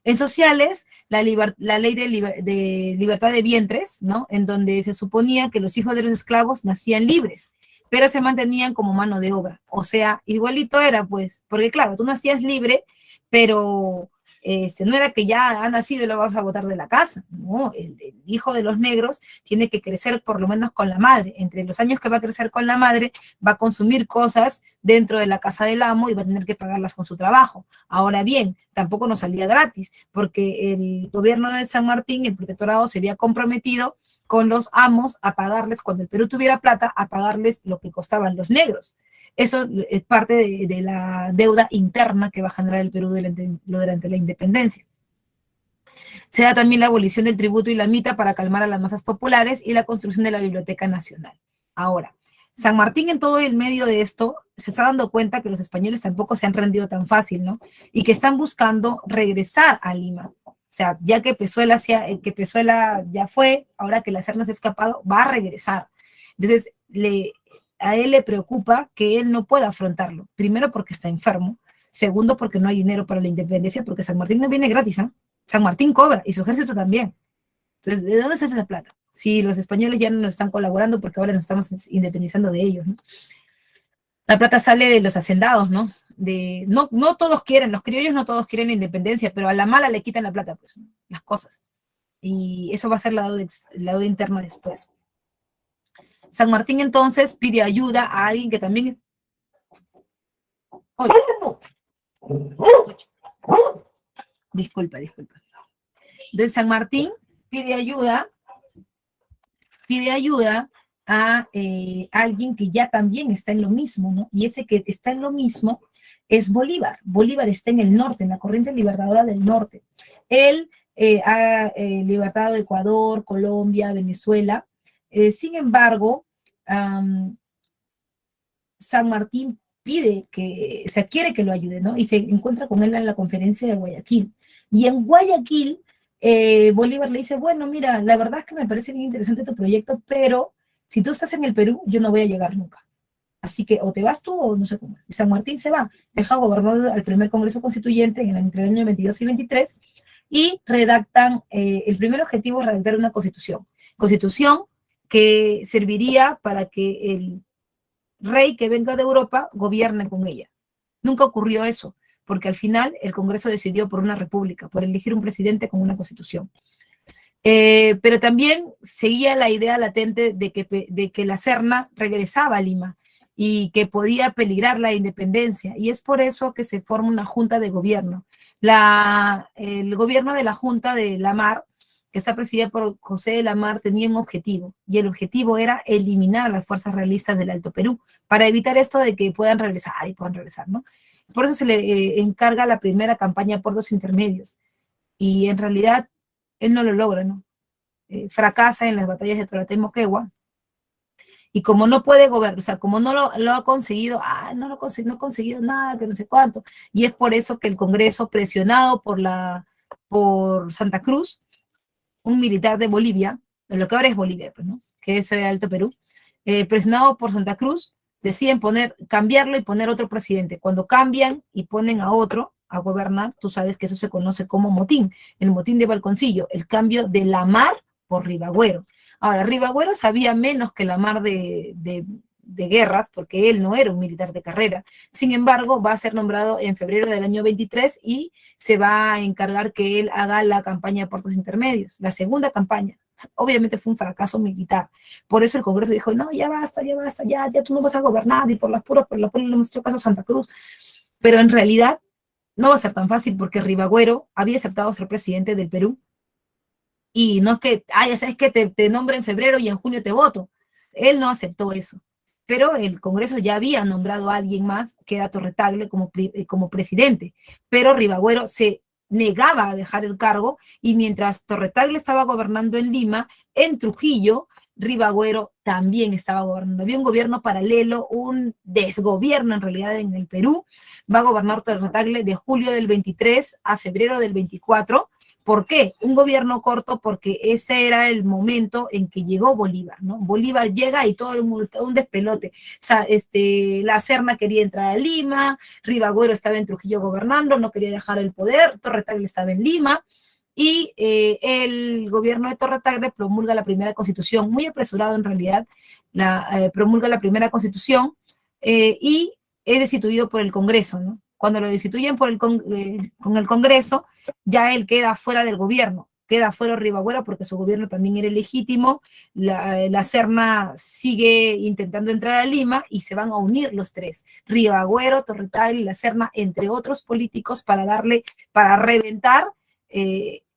[SPEAKER 1] En sociales, la ley de libertad de vientres, ¿no? En donde se suponía que los hijos de los esclavos nacían libres, pero se mantenían como mano de obra. O sea, igualito era, pues, porque claro, tú nacías libre, pero no era que ya ha nacido y lo vas a botar de la casa, no, el hijo de los negros tiene que crecer por lo menos con la madre, entre los años que va a crecer con la madre, va a consumir cosas dentro de la casa del amo y va a tener que pagarlas con su trabajo. Ahora bien, tampoco nos salía gratis, porque el gobierno de San Martín, el protectorado, se había comprometido con los amos a pagarles, cuando el Perú tuviera plata, a pagarles lo que costaban los negros. Eso es parte de la deuda interna que va a generar el Perú durante la independencia. Se da también la abolición del tributo y la mita para calmar a las masas populares y la construcción de la Biblioteca Nacional. Ahora, San Martín en todo el medio de esto se está dando cuenta que los españoles tampoco se han rendido tan fácil, ¿no? Y que están buscando regresar a Lima. O sea, ya que Pezuela ya fue, ahora que la Serna se ha escapado, va a regresar. Entonces, a él le preocupa que él no pueda afrontarlo. Primero porque está enfermo. Segundo porque no hay dinero para la independencia, porque San Martín no viene gratis, ¿eh? San Martín cobra y su ejército también. Entonces, ¿de dónde sale esa plata? Si los españoles ya no nos están colaborando porque ahora nos estamos independizando de ellos, ¿no? La plata sale de los hacendados, ¿no? No todos quieren, los criollos no todos quieren la independencia, pero a la mala le quitan la plata, pues, ¿no? Las cosas. Y eso va a ser la deuda interna después. San Martín entonces pide ayuda a alguien que también... ¡Oye! Disculpa. Entonces San Martín pide ayuda a alguien que ya también está en lo mismo, ¿no? Y ese que está en lo mismo es Bolívar. Bolívar está en el norte, en la corriente libertadora del norte. Él ha libertado Ecuador, Colombia, Venezuela. Sin embargo, San Martín quiere que lo ayude, ¿no? Y se encuentra con él en la conferencia de Guayaquil. Y en Guayaquil, Bolívar le dice, bueno, mira, la verdad es que me parece bien interesante tu proyecto, pero si tú estás en el Perú, yo no voy a llegar nunca. Así que o te vas tú o no sé cómo. Y San Martín se va, deja gobernador al primer Congreso Constituyente entre el año 22 y 23, y redactan, el primer objetivo es redactar una constitución que serviría para que el rey que venga de Europa gobierne con ella. Nunca ocurrió eso, porque al final el Congreso decidió por una república, por elegir un presidente con una constitución. Pero también seguía la idea latente de que la Serna regresaba a Lima y que podía peligrar la independencia, y es por eso que se forma una junta de gobierno. El gobierno de la Junta de la Mar, que está presidida por José de la Mar, tenía un objetivo, y el objetivo era eliminar a las fuerzas realistas del Alto Perú, para evitar esto de que puedan regresar, ¿no? Por eso se le encarga la primera campaña por los intermedios, y en realidad él no lo logra, ¿no? Fracasa en las batallas de Toratá y Moquegua, y como no puede gobernar, o sea, como no lo ha conseguido, no ha conseguido nada, que no sé cuánto, y es por eso que el Congreso, presionado por Santa Cruz, un militar de Bolivia, de lo que ahora es Bolivia, pues, ¿no? Que es el Alto Perú, presionado por Santa Cruz, deciden cambiarlo y poner otro presidente. Cuando cambian y ponen a otro a gobernar, tú sabes que eso se conoce como motín, el motín de Balconcillo, el cambio de Lamarr por Ribagüero. Ahora, Ribagüero sabía menos que Lamarr de guerras, porque él no era un militar de carrera. Sin embargo, va a ser nombrado en febrero del año 23 y se va a encargar que él haga la campaña de puertos intermedios, la segunda campaña. Obviamente fue un fracaso militar. Por eso el Congreso dijo, no, ya basta, ya tú no vas a gobernar, y por las puras le hemos hecho caso a Santa Cruz. Pero en realidad no va a ser tan fácil, porque Ribagüero había aceptado ser presidente del Perú, y no es que, ya sabes que te nombro en febrero y en junio te voto. Él no aceptó eso. Pero el Congreso ya había nombrado a alguien más, que era Torre-Tagle, como presidente. Pero Ribagüero se negaba a dejar el cargo, y mientras Torre-Tagle estaba gobernando en Lima, en Trujillo, Ribagüero también estaba gobernando. Había un gobierno paralelo, un desgobierno en realidad en el Perú. Va a gobernar Torre-Tagle de julio del 23 a febrero del 24. ¿Por qué? Un gobierno corto, porque ese era el momento en que llegó Bolívar, ¿no? Bolívar llega y todo el mundo, un despelote. O sea, la Serna quería entrar a Lima, Ribagüero estaba en Trujillo gobernando, no quería dejar el poder, Torre-Tagle estaba en Lima, y el gobierno de Torre-Tagle promulga la primera constitución, muy apresurado en realidad, promulga la primera constitución, y es destituido por el Congreso, ¿no? Cuando lo destituyen con el Congreso, ya él queda fuera del gobierno, queda fuera Ribagüero, porque su gobierno también era ilegítimo. La Serna sigue intentando entrar a Lima y se van a unir los tres, Ribagüero, Torre-Tagle y la Serna, entre otros políticos, para reventar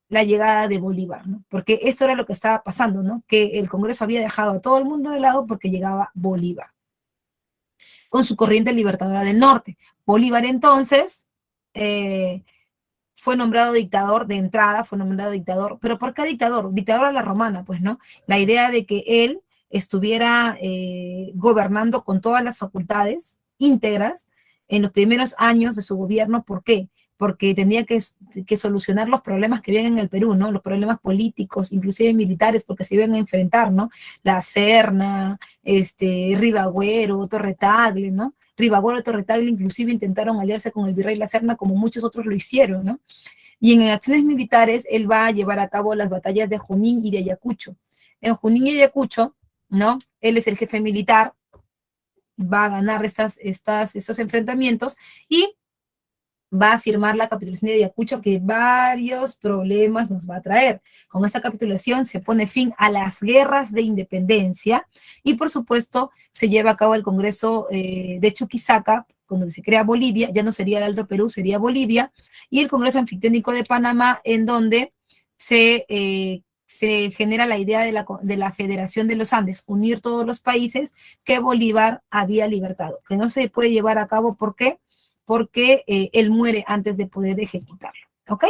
[SPEAKER 1] la llegada de Bolívar, ¿no? Porque eso era lo que estaba pasando, ¿no? Que el Congreso había dejado a todo el mundo de lado porque llegaba Bolívar con su corriente libertadora del norte. Bolívar entonces fue nombrado dictador de entrada, pero ¿por qué dictador? Dictador a la romana, pues, ¿no? La idea de que él estuviera gobernando con todas las facultades íntegras en los primeros años de su gobierno. ¿Por qué? Porque tenía que solucionar los problemas que habían en el Perú, ¿no? Los problemas políticos, inclusive militares, porque se iban a enfrentar, ¿no? La Serna, Ribagüero, Torre-Tagle, ¿no? Ribagüero y Torre-Tagle inclusive intentaron aliarse con el virrey La Serna, como muchos otros lo hicieron, ¿no? Y en acciones militares él va a llevar a cabo las batallas de Junín y de Ayacucho. En Junín y Ayacucho, ¿no? Él es el jefe militar, va a ganar estos enfrentamientos, y va a firmar la capitulación de Ayacucho, que varios problemas nos va a traer. Con esta capitulación se pone fin a las guerras de independencia, y por supuesto se lleva a cabo el Congreso de Chuquisaca, cuando se crea Bolivia. Ya no sería el Alto Perú, sería Bolivia, y el Congreso Anfictiónico de Panamá, en donde se genera la idea de la Federación de los Andes, unir todos los países que Bolívar había libertado, que no se puede llevar a cabo. ¿Por qué? Porque él muere antes de poder ejecutarlo, ¿ok?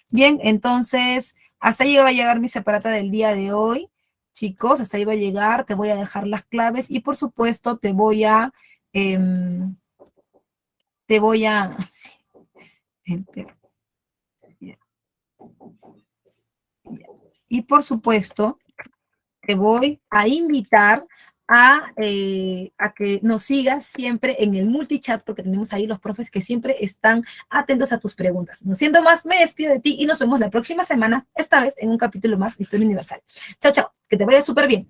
[SPEAKER 1] Bien, entonces, hasta ahí va a llegar mi separata del día de hoy, chicos, hasta ahí va a llegar. Te voy a dejar las claves, y por supuesto sí, y por supuesto, te voy a invitar a que nos sigas siempre en el multichat, porque tenemos ahí los profes que siempre están atentos a tus preguntas. No siendo más, me despido de ti y nos vemos la próxima semana, esta vez en un capítulo más de Historia Universal. Chao, chao, que te vaya súper bien.